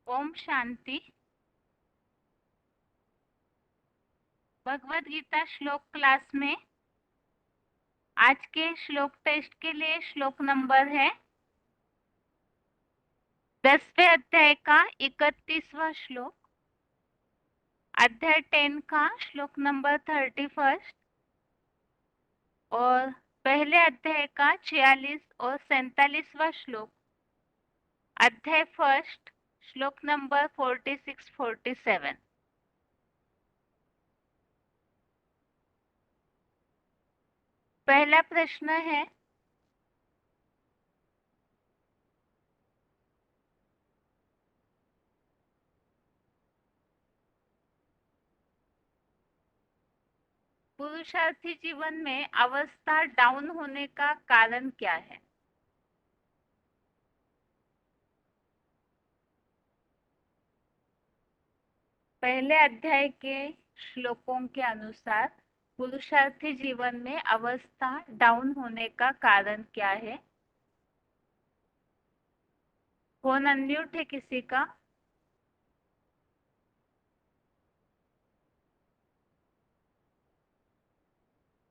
ओम शांति। भगवत गीता श्लोक क्लास में आज के श्लोक टेस्ट के लिए श्लोक नंबर है 10वें अध्याय का 31वां श्लोक, अध्याय 10 का श्लोक नंबर 31 और पहले अध्याय का 46 और 47वां श्लोक, अध्याय फर्स्ट श्लोक नंबर 46-47। पहला प्रश्न है, पुरुषार्थी जीवन में अवस्था डाउन होने का कारण क्या है? पहले अध्याय के श्लोकों के अनुसार पुरुषार्थी जीवन में अवस्था डाउन होने का कारण क्या है? फोन अनम्यूट है किसी का?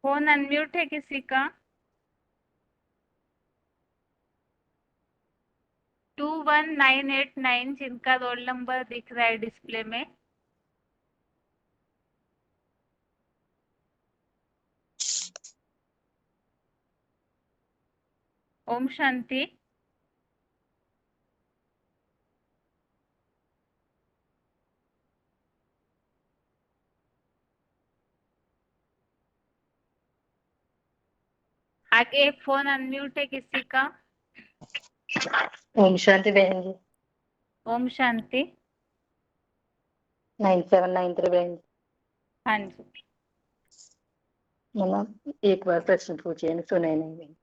फोन अनम्यूट है किसी का? 21989 जिनका रोल नंबर दिख रहा है डिस्प्ले में। ओम शांति। आगे फोन अनम्यूट है किसी का? ओम शांति बहन जी। ओम शांति। 9793 बहन जी। हाँ जी, मम्मा एक बार प्रश्न पूछिए, सुने नहीं बहन।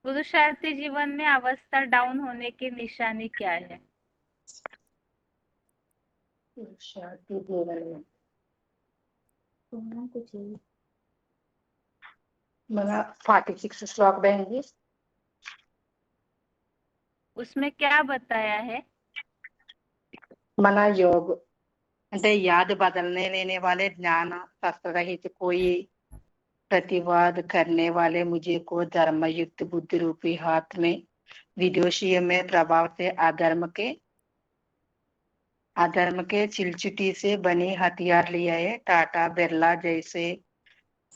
पुरुषार्थी जीवन में अवस्था डाउन होने की निशानी क्या है? शांति जीवन में मना 46 श्लोक बहन जी। उसमें क्या बताया है? मना योग అంటే याद बदलने लेने वाले ज्ञान शास्त्र रहित कोई प्रतिवाद करने वाले मुझे को धर्मयुक्त बुद्धि रूपी हाथ में विदोषीय में प्रभाव से अधर्म के चिलचिटी से बनी हथियार लिया है। टाटा बिरला जैसे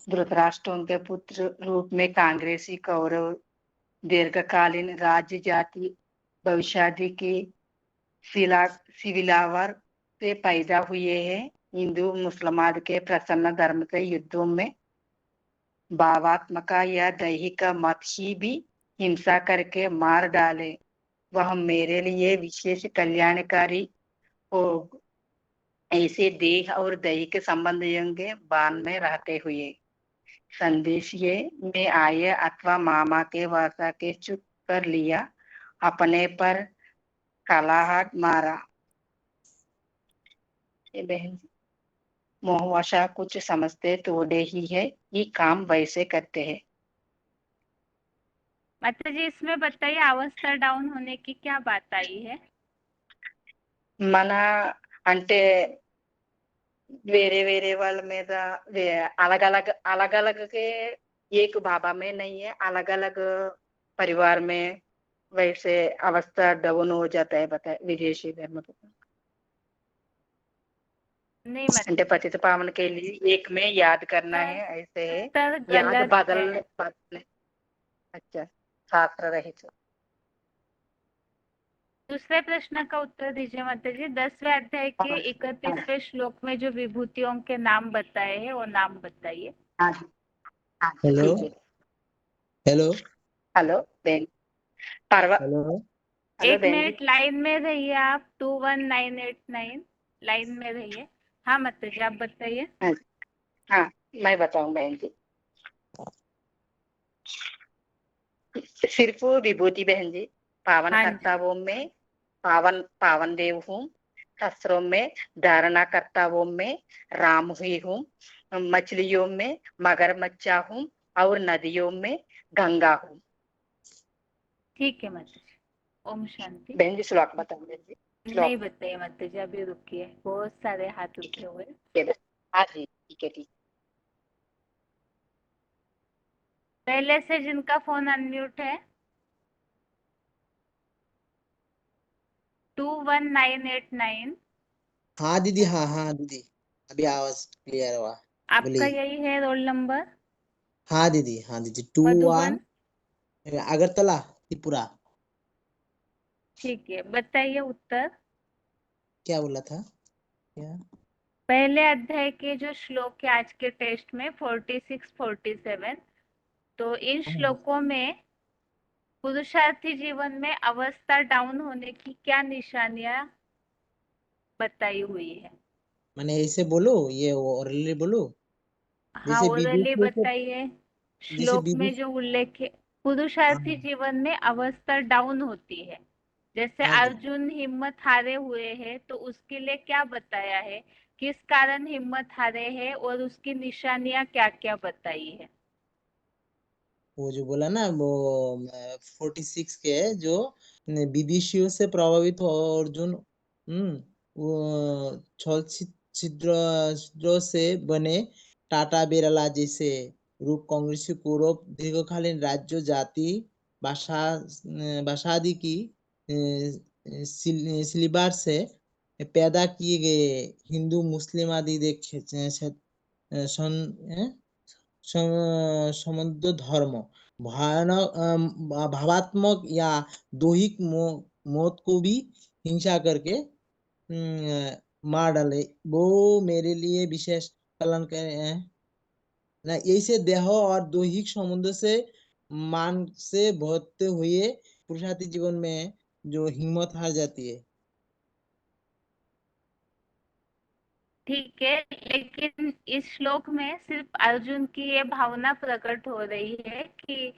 धृतराष्ट्रों के पुत्र रूप में कांग्रेसी कौरव दीर्घकालीन राज्य जाति भविष्यादि की सिविलावर से पैदा हुए हैं। हिंदू मुसलमान के प्रसन्न धर्म से युद्धों में भावात्मक या दैहिक मत ही भी हिंसा करके मार डाले, वह मेरे लिए विशेष कल्याणकारी हो। ऐसे देह और दैहिक संबंध के बान में रहते हुए संदेश ये में आए अथवा मामा के वासा के चुप कर लिया, अपने पर कलाहट मारा। ये बहन मोहवशा कुछ समझते तोड़े ही है, ये काम वैसे करते हैं। माता जी इसमें बताइए अवस्था डाउन होने की क्या बात आई है? మన అంటే వేరే వేరే వాళ్ళ మీద अलग अलग अलग अलग के एक बाबा में नहीं है, अलग अलग परिवार में वैसे अवस्था डाउन हो जाता है। बताए विदेशी धर्म नहीं అంటే मतलब पतित पावन के लिए एक में याद करना है, ऐसे है उत्तर याद गलत बदलने है। बदलने। अच्छा, शास्त्र रहित। दूसरे प्रश्न का उत्तर दीजिए माता जी। 10वें अध्याय के 31वें श्लोक में जो विभूतियों के नाम बताए हैं वो नाम बताइए। हाँ हाँ हेलो ठीक है। हेलो हेलो बहन परवा हेलो हेलो एक बहन जी। मिनट लाइन में रहिए आप। 21989 लाइन में रहिए। हाँ माता जी आप बताइए। हाँ मैं बताऊं बहन जी। सिर्फ विभूति बहन जी, पावन हाँ जी, कर्ताओं में पावन पावन देव हूँ, शस्त्रों में धारणा कर्ताओं में राम हुई हूँ, मछलियों में मगरमच्छा हूँ और नदियों में गंगा हूँ। ठीक है माता जी। ओम शांति। बहन जी श्लोक बताइए जी। नहीं श्लोक बताइए माता जी, अभी रुकिए, बहुत सारे हाथ ठीक उठे हुए हैं। है बहन। हाँ जी ठीक है ठीक। पहले से जिनका फोन अनम्यूट है 21989। हाँ दीदी, हाँ हाँ दीदी, अभी आवाज क्लियर हुआ। आपका बोलिए। यही है रोल नंबर? हाँ दीदी, हाँ दीदी, 21 मधुबन। अगरतला त्रिपुरा। ठीक है, बताइए उत्तर। क्या बोला था क्या? पहले अध्याय के जो श्लोक है आज के टेस्ट में 46 47, तो इन श्लोकों में पुरुषार्थी जीवन में अवस्था डाउन होने की क्या निशानियां बताई हुई है? मैंने ऐसे बोलो, ये ओरली बोलो। हाँ, जैसे ओरली विदेशियों से, बताइए। जैसे श्लोक में विदेश। जो उल्लेख है, पुरुषार्थी हाँ जीवन में अवस्था डाउन होती है। जैसे हाँ दीदी। अर्जुन हिम्मत हारे हुए हैं, तो उसके लिए क्या बताया है, किस कारण हिम्मत हारे हैं और उसकी निशानियां क्या क्या बताई है? वो जो बोला ना वो 46 के जो विदेशियों से प्रभावित हो अर्जुन। वो छल छिद्र छिद्रों से बने टाटा बिरला जैसे रूप कांग्रेसी कौरव दीर्घकालीन राज्य जाति भाषा भाषा आदि की सिलिबार से पैदा किए गए हिंदू मुस्लिम आदि समुद्र धर्म भयानक भावात्मक या दोहिक मौत को भी हिंसा करके मार डाले, वो मेरे लिए विशेष कल्याण है ना। ऐसे देह और दोहिक समुद्र से मान से बहते हुए पुरुषार्थी जीवन में जो हिम्मत हार जाती है। ठीक है, लेकिन इस श्लोक में सिर्फ अर्जुन की ये भावना प्रकट हो रही है कि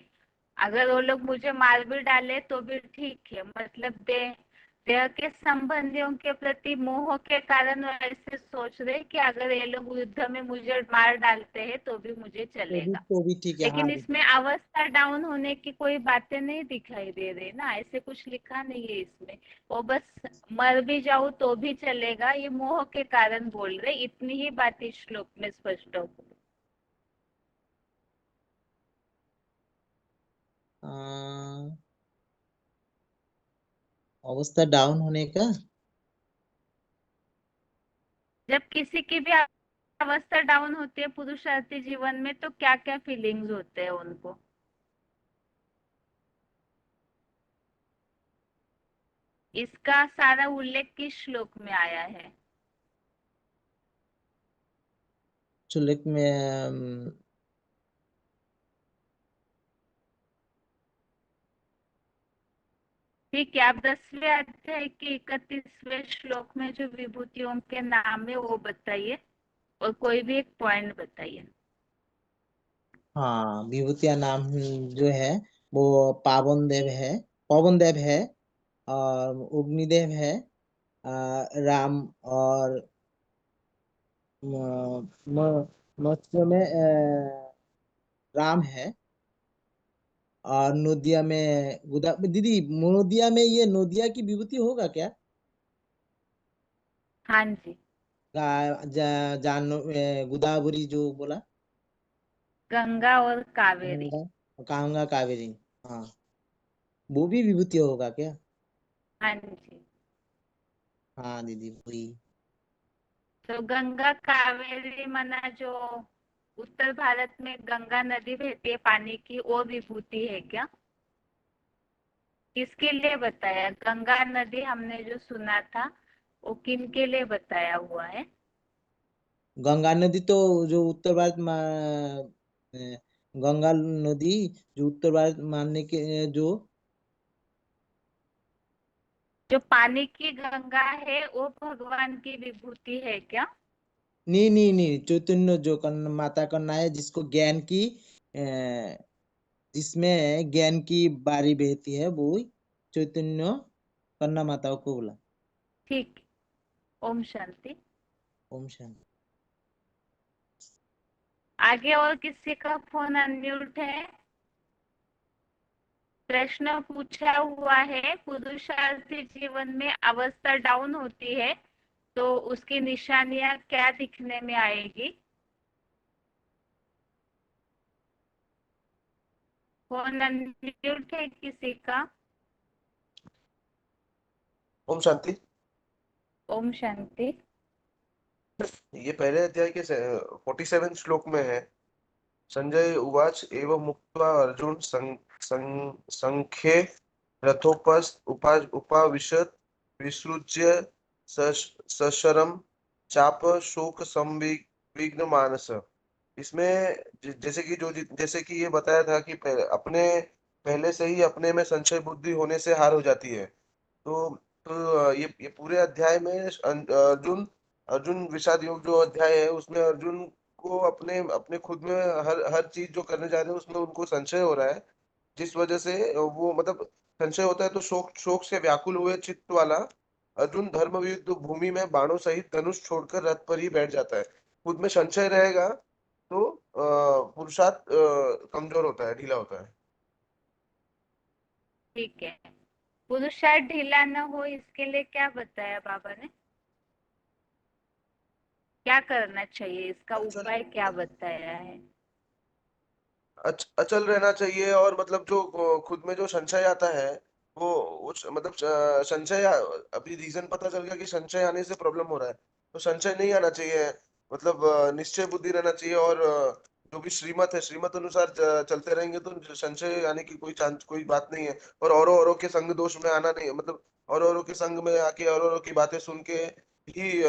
अगर वो लोग मुझे मार भी डाले तो भी ठीक है, मतलब देह के संबंधियों के प्रति मोह के कारण वो ऐसे सोच रहे कि अगर ये लोग युद्ध में मुझे मार डालते हैं तो भी मुझे चलेगा। तो भी ठीक है, हाँ लेकिन दीदी। इसमें अवस्था डाउन होने की कोई बातें नहीं दिखाई दे रही ना, ऐसे कुछ लिखा नहीं है इसमें। वो बस मर भी जाऊं तो भी चलेगा, ये मोह के कारण बोल रहे, इतनी ही बात इस श्लोक में स्पष्ट हो। अवस्था डाउन होने का। जब किसी की भी अवस्था डाउन होती है पुरुषार्थी जीवन में, तो क्या क्या फीलिंग्स होते हैं उनको? इसका सारा उल्लेख किस श्लोक में आया है? चुलिक में ठीक है, आप 10वें अध्याय के 31वें श्लोक में जो विभूतियों के नाम है वो बताइए, और कोई भी एक पॉइंट बताइए। हाँ, विभूतिया नाम जो है वो पावन देव है, पवन देव है, और अग्निदेव है, राम और मत्स्य में राम है, और नोदिया में गुदा दीदी, नोदिया में ये नोदिया की विभूति होगा क्या? हाँ जी। गोदावरी जो बोला। गंगा और कावेरी। गंगा, कांगा कावेरी। हाँ, वो भी विभूति होगा क्या? हाँ जी। हाँ दीदी वही। तो गंगा कावेरी मना जो उत्तर भारत में गंगा नदी बहती है पानी की, वो विभूति है क्या? किसके लिए बताया? गंगा नदी हमने जो सुना था वो किन के लिए बताया हुआ है? गंगा नदी तो जो उत्तर भारत गंगा नदी जो उत्तर भारत मानने के जो जो पानी की गंगा है वो भगवान की विभूति है क्या? नहीं नहीं नहीं, चैतन्य जो माता कन्या है जिसको ज्ञान की जिसमें ज्ञान की बारी बहती है वो चैतन्य कन्या माता को बोला। ठीक। ओम शांति। ओम शांति। आगे और किसी का फोन अनम्यूट है? प्रश्न पूछा हुआ है पुरुषार्थी जीवन में अवस्था डाउन होती है तो उसकी निशानियां क्या दिखने में आएगी? फोन अनम्यूट है किसी का? ओम शांति। ओम शांति। ये पहले अध्याय के 47 श्लोक में है। संजय उवाच एवं मुक्त्वा अर्जुन संख्ये उपाविशत विसृज्य सशरम चाप शोक संविघ्न मानस। इसमें जैसे कि ये बताया था कि पहले से ही अपने में संशय बुद्धि होने से हार हो जाती है। तो ये पूरे अध्याय में अर्जुन विषाद योग जो अध्याय है उसमें अर्जुन को अपने अपने खुद में हर चीज जो करने जा रहे हैं उसमें उनको संशय हो रहा है, जिस वजह से वो मतलब संशय होता है तो शोक से व्याकुल हुए चित्त वाला अर्जुन धर्म युद्ध भूमि में बाणों सहित धनुष छोड़कर रथ पर ही बैठ जाता है। खुद में संशय रहेगा तो पुरुषार्थ कमजोर होता है, ढीला होता है। ठीक है, पुरुषार्थ ढीला न हो इसके लिए क्या बताया बाबा ने? क्या करना चाहिए, इसका उपाय क्या बताया है? अचल रहना चाहिए और मतलब जो खुद में जो संशय आता है वो मतलब संशय अभी रीजन पता चल गया कि संशय आने से प्रॉब्लम हो रहा है, तो संशय नहीं आना चाहिए। मतलब निश्चय बुद्धि रहना चाहिए और जो भी श्रीमत है श्रीमत अनुसार चलते रहेंगे तो संशय आने की कोई बात नहीं है। और औरों के संग दोष में आना नहीं है, मतलब औरों के संग में आके औरों की बातें सुन के ही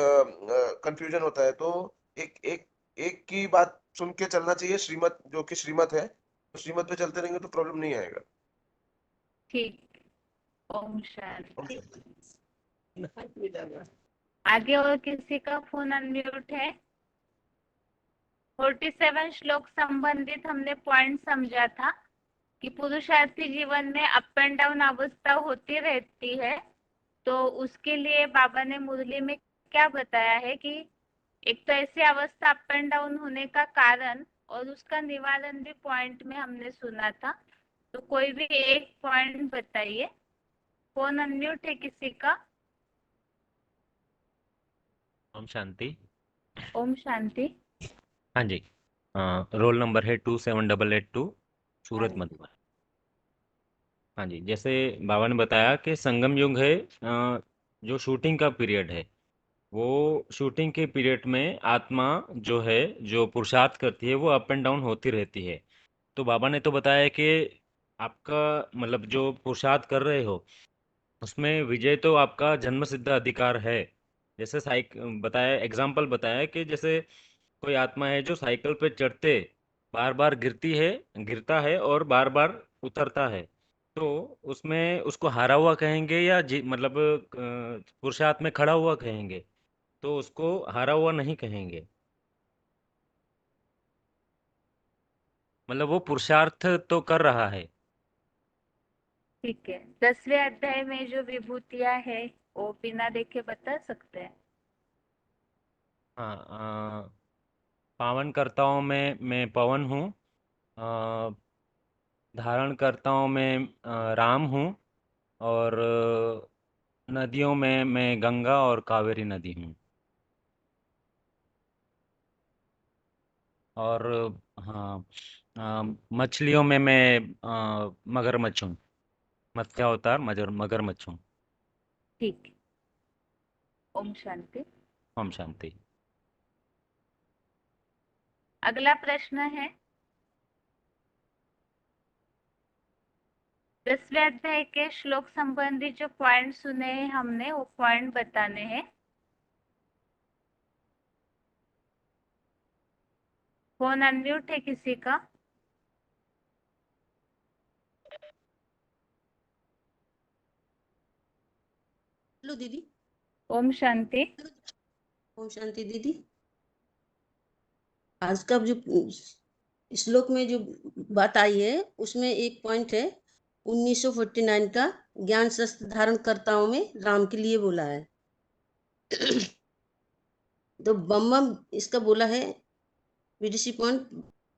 कंफ्यूजन होता है। तो एक एक एक की बात सुन के चलना चाहिए, श्रीमत जो कि श्रीमत है, तो श्रीमत पे चलते रहेंगे तो प्रॉब्लम नहीं आएगा। ठीक, ओम शांति। ओके। आगे और किसी का फोन अनम्यूट है? 47 श्लोक संबंधित हमने पॉइंट समझा था कि पुरुषार्थी जीवन में अप एंड डाउन अवस्था होती रहती है, तो उसके लिए बाबा ने मुरली में क्या बताया है कि एक तो ऐसी अवस्था अप एंड डाउन होने का कारण और उसका निवारण भी पॉइंट में हमने सुना था। तो कोई भी एक पॉइंट बताइए। फोन अनम्यूट है किसी का? ओम शांति। ओम शांति। हाँ जी, रोल नंबर है 27882, सूरत हाँ जी। मधुबन। हाँ जी, जैसे बाबा ने बताया कि संगम युग है, जो शूटिंग का पीरियड है, वो शूटिंग के पीरियड में आत्मा जो है जो पुरुषार्थ करती है वो अप एंड डाउन होती रहती है। तो बाबा ने तो बताया कि आपका मतलब जो पुरुषार्थ कर रहे हो उसमें विजय तो आपका जन्म सिद्ध अधिकार है। जैसे बताया, एग्जाम्पल बताया कि जैसे कोई आत्मा है जो साइकिल पे चढ़ते बार बार गिरता है और बार बार उतरता है, तो उसमें उसको हारा हुआ कहेंगे या मतलब पुरुषार्थ में खड़ा हुआ कहेंगे? तो उसको हारा हुआ नहीं कहेंगे, मतलब वो पुरुषार्थ तो कर रहा है। ठीक है, 10वें अध्याय में जो विभूतियां है वो बिना देखे बता सकते हैं? हाँ, पावन करताओं में मैं पवन हूँ, धारण करताओं में राम हूँ, और नदियों में मैं गंगा और कावेरी नदी हूँ। और हाँ, मछलियों में मैं मगरमच्छ हूँ, मत्स्य अवतार मगरमच्छ हूँ। ठीक है, ओम शांति। ओम शांति। अगला प्रश्न है 10वें अध्याय के श्लोक संबंधी जो पॉइंट सुने हैं हमने वो पॉइंट बताने हैं। फोन अनम्यूट है किसी का? हेलो दीदी। ओम शांति। ओम शांति दीदी। आज का जो श्लोक में जो बात आई है उसमें एक पॉइंट है 1949 का, ज्ञान शस्त्र धारण करताओं में राम के लिए बोला है। तो बम इसका बोला है विदेशी पॉइंट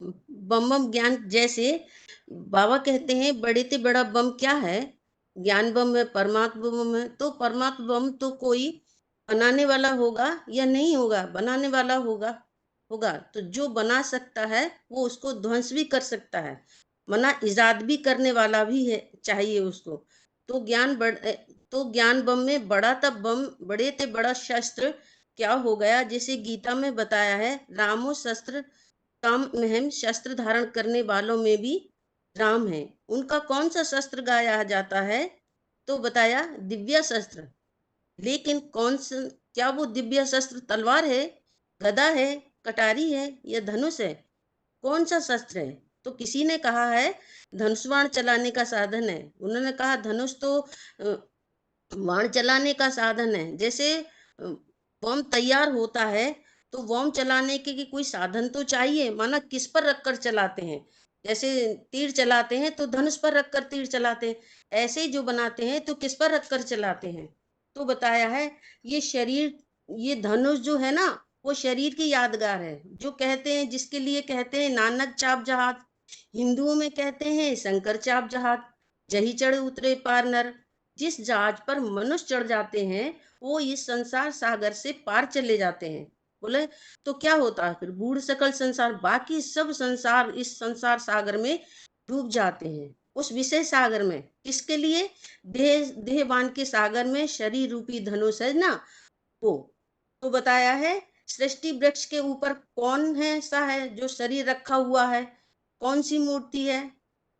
बम बम ज्ञान, जैसे बाबा कहते हैं बड़े से बड़ा बम क्या है, ज्ञान बम है, परमात्मा बम है। तो परमात्मा बम तो कोई बनाने वाला होगा या नहीं होगा? बनाने वाला होगा। तो जो बना सकता है वो उसको ध्वंस भी कर सकता है, मना इजाद भी करने वाला भी है, चाहिए उसको। तो ज्ञान बम में बड़े से बड़ा शस्त्र क्या हो गया, जैसे गीता में बताया है, रामो शस्त्र काम में शस्त्र धारण करने वालों में भी राम है। उनका कौन सा शस्त्र गाया जाता है? तो बताया दिव्य शस्त्र। लेकिन क्या वो दिव्य शस्त्र तलवार है, गदा है, कटारी है या धनुष है? कौन सा शस्त्र है? तो किसी ने कहा है धनुष बाण चलाने का साधन है। उन्होंने कहा धनुष तो बाण चलाने का साधन है। जैसे बम तैयार होता है तो बम चलाने के कोई साधन तो चाहिए, माना किस पर रखकर चलाते हैं। जैसे तीर चलाते हैं तो धनुष पर रखकर तीर चलाते हैं, ऐसे ही जो बनाते हैं तो किस पर रखकर चलाते हैं? तो बताया है ये धनुष जो है ना, वो शरीर की यादगार है, जो कहते हैं, जिसके लिए कहते हैं नानक चाप जहाज, हिंदुओं में कहते हैं शंकर चाप जहाज, जही चढ़ उतरे पार नर। जिस जहाज पर मनुष्य चढ़ जाते हैं वो इस संसार सागर से पार चले जाते हैं। बोले तो क्या होता है फिर? बूढ़ सकल संसार, बाकी सब संसार इस संसार सागर में डूब जाते हैं, उस विषय सागर में। किसके लिए? देहवान के सागर में शरीर रूपी धनुष है ना, वो। तो बताया है सृष्टि वृक्ष के ऊपर कौन है ऐसा है जो शरीर रखा हुआ है? कौन सी मूर्ति है?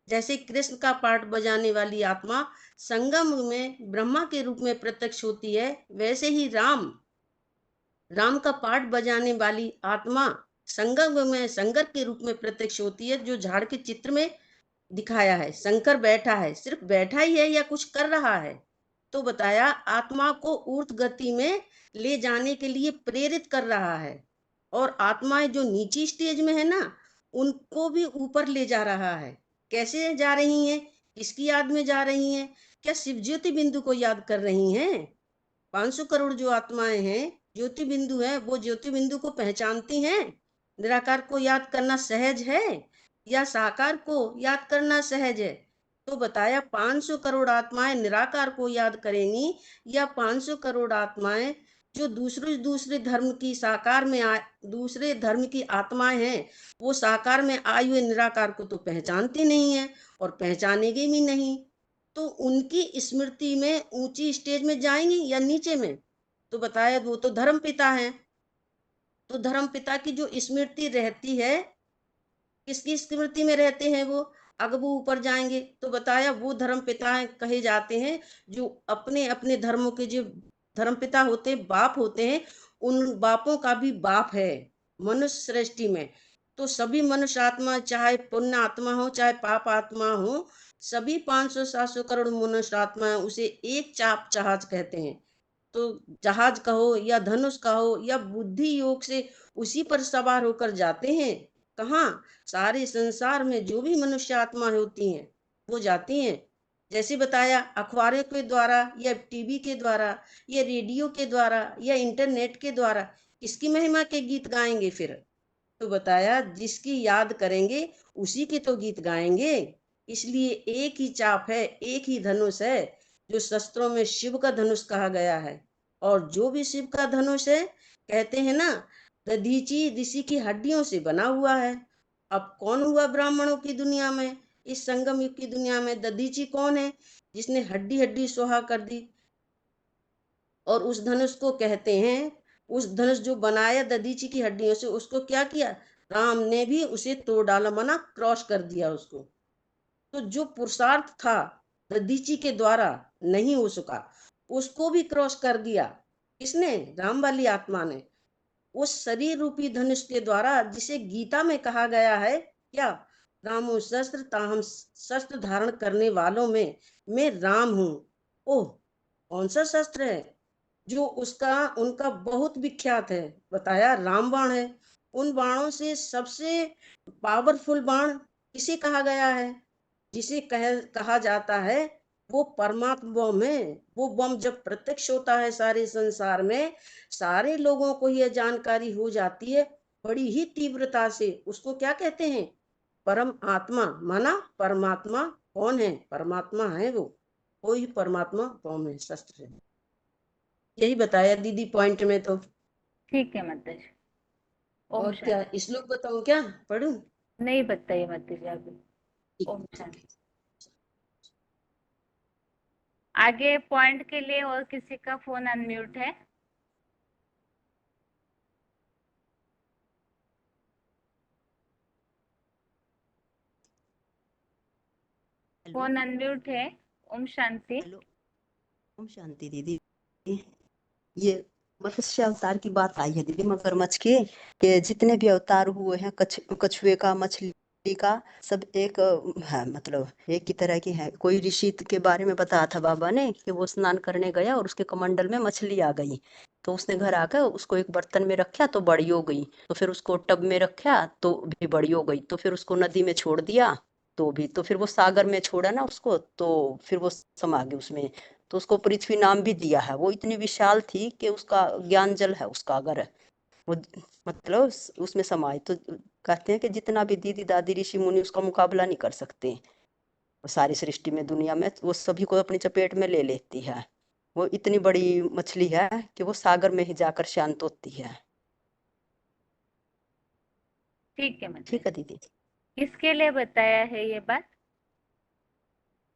जैसे कृष्ण का पाठ बजाने वाली आत्मा संगम में ब्रह्मा के रूप में प्रत्यक्ष होती है, वैसे ही राम का पाठ बजाने वाली आत्मा संगम में शंकर के रूप में प्रत्यक्ष होती है, जो झाड़ के चित्र में दिखाया है। शंकर बैठा है, सिर्फ बैठा ही है या कुछ कर रहा है? तो बताया आत्मा को ऊर्ध्व गति में ले जाने के लिए प्रेरित कर रहा है, और आत्माएं जो नीची स्टेज में है ना, उनको भी ऊपर ले जा रहा है। कैसे जा रही हैं? किसकी याद में जा रही हैं? क्या शिव ज्योति बिंदु को याद कर रही हैं? 500 करोड़ जो आत्माएं हैं, ज्योति बिंदु है, वो ज्योति बिंदु को पहचानती हैं? निराकार को याद करना सहज है या साकार को याद करना सहज है? तो बताया 500 करोड़ आत्माएं निराकार को याद करेंगी, या 500 करोड़ आत्माएं जो दूसरे धर्म की दूसरे धर्म की आत्माएं हैं, वो साकार में आए हुए निराकार को तो पहचानती नहीं है और पहचानेगी भी नहीं। तो उनकी स्मृति में ऊंची स्टेज में जाएंगी या नीचे में? तो बताया वो तो धर्म पिता है। तो धर्म पिता की जो स्मृति रहती है, किसकी स्मृति में रहते हैं वो? अगर वो ऊपर जाएंगे तो बताया वो धर्म पिता कहे जाते हैं जो अपने अपने धर्मों के जो धर्म पिता होते हैं, बाप होते हैं, उन बापों का भी बाप है मनुष्य सृष्टि में। तो सभी मनुष्य आत्मा, चाहे पुण्य आत्मा हो चाहे पाप आत्मा हो, सभी 500-700 करोड़ मनुष्य आत्मा उसे एक चाप जहाज कहते हैं। तो जहाज कहो या धनुष कहो या बुद्धि योग से उसी पर सवार होकर जाते हैं। कहाँ? सारे संसार में जो भी मनुष्य आत्मा होती हैं वो जाती हैं। जैसे बताया अखबारों के द्वारा या टीवी के द्वारा या रेडियो के द्वारा या इंटरनेट के द्वारा किसकी महिमा के गीत गाएंगे फिर? तो बताया जिसकी याद करेंगे उसी के तो गीत गाएंगे। इसलिए एक ही चाप है, एक ही धनुष है, जो शस्त्रों में शिव का धनुष कहा गया है। और जो भी शिव का धनुष है, कहते हैं ना, दधीची ऋषि की हड्डियों से बना हुआ है। अब कौन हुआ ब्राह्मणों की दुनिया में, इस संगम युग की दुनिया में दधीची कौन है? जिसने हड्डी हड्डी सुहा कर दी। और उस धनुष को कहते हैं, उस धनुष जो बनाया दधीची की हड्डियों से, उसको क्या किया? राम ने भी उसे तोड़ डाला, मना क्रॉस कर दिया उसको। तो जो पुरुषार्थ था दधीची के द्वारा नहीं हो सका, उसको भी क्रॉस कर दिया। किसने? राम वाली आत्मा ने। उस शरीर रूपी धनुष के द्वारा, जिसे गीता में कहा गया है क्या? रामो शस्त्र ताहम शस्त्र धारण करने वालों में मैं राम हूं। ओह, कौन सा शस्त्र है जो उनका बहुत विख्यात है? बताया रामबाण है। उन बाणों से सबसे पावरफुल बाण किसे कहा गया है? जिसे कहा जाता है वो परमात्मा बम है। वो बम जब प्रत्यक्ष होता है सारे संसार में, सारे लोगों को यह जानकारी हो जाती है बड़ी ही तीव्रता से। उसको क्या कहते हैं? परम आत्मा माना परमात्मा कौन है? परमात्मा है वो, कोई परमात्मा कौन है शास्त्र है। यही बताया दीदी पॉइंट में तो। ठीक है माता जी। ओम और क्या शांति। श्लोक बताऊं क्या? पढ़ूं? नहीं बताइए माता जी अभी। ठीक ओम ठीक शांति। है। आगे पॉइंट के लिए और किसी का फोन अनम्यूट है? हेलो फोन अनम्यूट है। ओम शांति। हेलो। ओम शांति दीदी। ये मत्स्य अवतार की बात आई है दीदी, मगरमच्छ की, कि जितने भी अवतार हुए हैं, कछुए का, मछली का, सब एक है, मतलब एक की तरह की है। कोई ऋषि के बारे में बताया था बाबा ने कि वो स्नान करने गया और उसके कमंडल में मछली आ गई, तो उसने घर आकर उसको एक बर्तन में रखा तो बड़ी हो गई, तो फिर उसको टब में रखा तो भी बड़ी हो गई, तो फिर उसको नदी में छोड़ दिया तो भी, तो फिर वो सागर में छोड़ा ना उसको, तो फिर वो समा गई उसमें, तो उसको पृथ्वी नाम भी दिया है। वो इतनी विशाल थी कि उसका ज्ञान जल है उसका, अगर वो मतलब उसमें समाये तो कहते हैं कि जितना भी दीदी दादी ऋषि मुनि उसका मुकाबला नहीं कर सकते। वो सारी सृष्टि में, दुनिया में वो सभी को अपनी चपेट में ले लेती है। वो इतनी बड़ी मछली है कि वो सागर में ही जाकर शांत होती है। ठीक है माता ठीक है जी। दीदी। किसके लिए बताया है ये बात?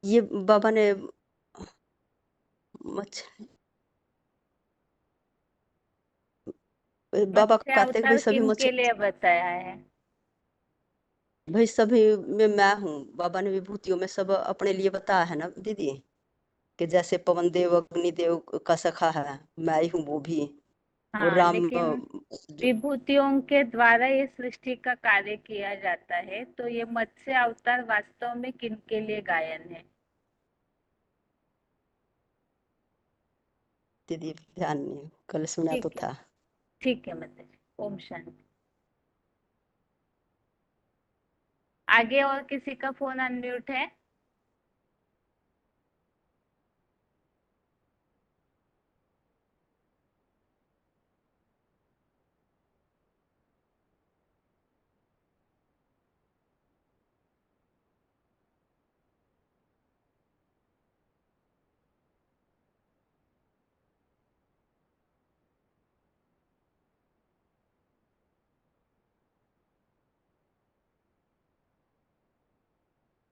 ये बाबा ने मछ बाबा मत्स्य कहते हैं कि भाई अवतार सभी किन मछ के लिए बताया है? भाई सभी में मैं हूँ। बाबा ने विभूतियों में सब अपने लिए बताया है ना दीदी, कि जैसे पवन देव अग्निदेव का सखा है, मैं ही हूँ वो भी। और हाँ, राम लेकिन विभूतियों के द्वारा ये सृष्टि का कार्य किया जाता है, तो ये मत्स्य अवतार वास्तव में किन के लिए गायन है? दीदी ध्यान नहीं, कल सुना तो ठीक है। था। ठीक है माता जी। ओम शांति। आगे और किसी का फोन अनम्यूट है?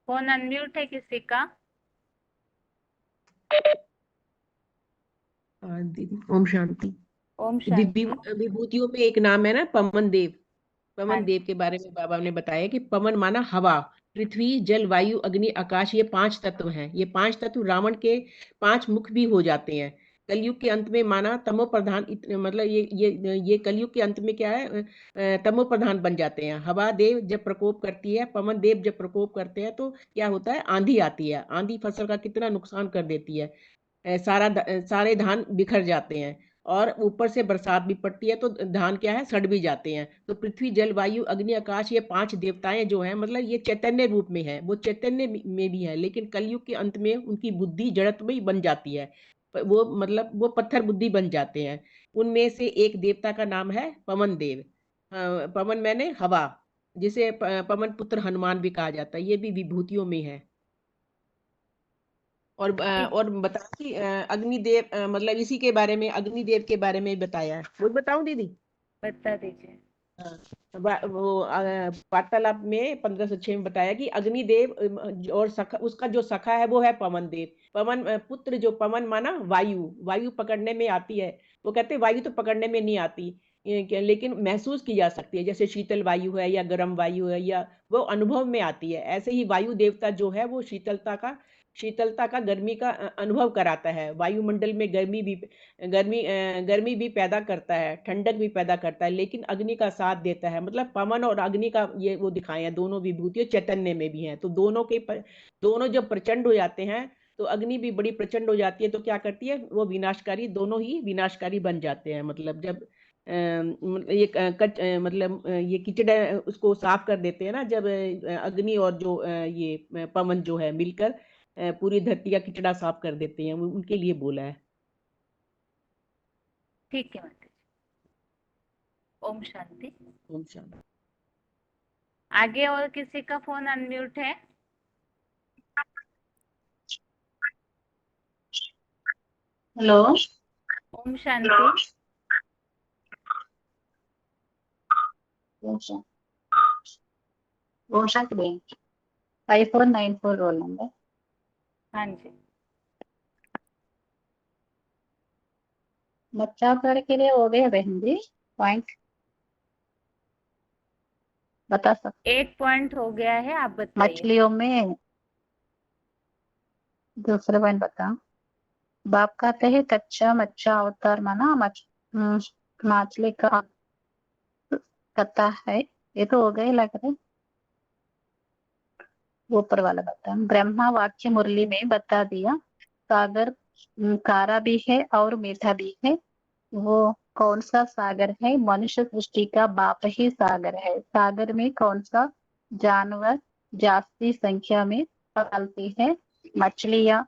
फोन अनम्यूट है किसी का? दीदी ओम शांति। ओम दीदी शांति। विभूतियों में एक नाम है ना, पवन देव। हाँ पवन जी। देव के बारे में बाबा ने बताया कि पवन माना हवा, पृथ्वी, जल, वायु, अग्नि, आकाश, ये 5 तत्व हैं। ये 5 तत्व रावण के 5 मुख भी हो जाते हैं। कलयुग के अंत में माना तमो प्रधान, मतलब ये कलयुग के अंत में क्या है, तमो प्रधान बन जाते हैं। हवा देव जब प्रकोप करती है, पवन देव जब प्रकोप करते हैं तो क्या होता है, आंधी आती है। आंधी फसल का कितना नुकसान कर देती है। सारे धान बिखर जाते हैं और ऊपर से बरसात भी पड़ती है तो धान क्या है, सड़ भी जाते हैं। तो पृथ्वी, जल, वायु, अग्नि, आकाश, ये 5 देवताएं जो हैं, मतलब ये चैतन्य रूप में है, वो चैतन्य में भी है, लेकिन कलयुग के अंत में उनकी बुद्धि जड़त्व में बन जाती है। वो मतलब वो पत्थर बुद्धि बन जाते हैं। उनमें से एक देवता का नाम है पवन देव। पवन मैंने हवा, जिसे पवन पुत्र हनुमान भी कहा जाता है, ये भी विभूतियों में है। ठीक। और बताया कि अग्निदेव, मतलब इसी के बारे में, अग्निदेव के बारे में बताया है। वो बताऊं दीदी? बता दीजिए। हाँ, वो वार्तालाप में 1506 में बताया कि अग्निदेव और सखा, उसका जो सखा है वो है पवन देव। पवन पुत्र, जो पवन माना वायु, वायु पकड़ने में आती है। वो कहते हैं वायु तो पकड़ने में नहीं आती, लेकिन महसूस की जा सकती है, जैसे शीतल वायु है या गर्म वायु है, या वो अनुभव में आती है। ऐसे ही वायु देवता जो है वो शीतलता का, गर्मी का अनुभव कराता है। वायुमंडल में गर्मी भी पैदा करता है, ठंडक भी पैदा करता है, लेकिन अग्नि का साथ देता है। मतलब पवन और अग्नि का ये वो दिखाए हैं, दोनों विभूतियों चैतन्य में भी हैं। तो दोनों जब प्रचंड हो जाते हैं तो अग्नि भी बड़ी प्रचंड हो जाती है, तो क्या करती है, वो विनाशकारी, दोनों ही विनाशकारी बन जाते हैं। मतलब जब मतलब ये कीचड़ उसको साफ कर देते हैं ना, जब अग्नि और जो ये पवन जो है मिलकर पूरी धरती का किचड़ा साफ कर देते हैं, उनके लिए बोला है। ठीक है माता जी। ओम शांति। ओम शांति। आगे और किसी का फोन अनम्यूट है? हेलो। ओम शांति। ओम शांति बहन। 5494 रोल नंबर। हाँ जी। बचाव के लिए हो गया बहन जी पॉइंट बता सकते? एक पॉइंट हो गया है, आप बताइए। मछलियों में दूसरे पॉइंट बताओ। बाप कहते हैं कच्चा मच्छा अवतार माना मछली का कथा है। ये तो हो गए लग रहे। ऊपर वाला बता। ब्रह्मा वाक्य मुरली में बता दिया सागर कारा भी है और मीठा भी है। वो कौन सा सागर है? मनुष्य सृष्टि का बाप ही सागर है। सागर में कौन सा जानवर जास्ती संख्या में पलती है? मछलियां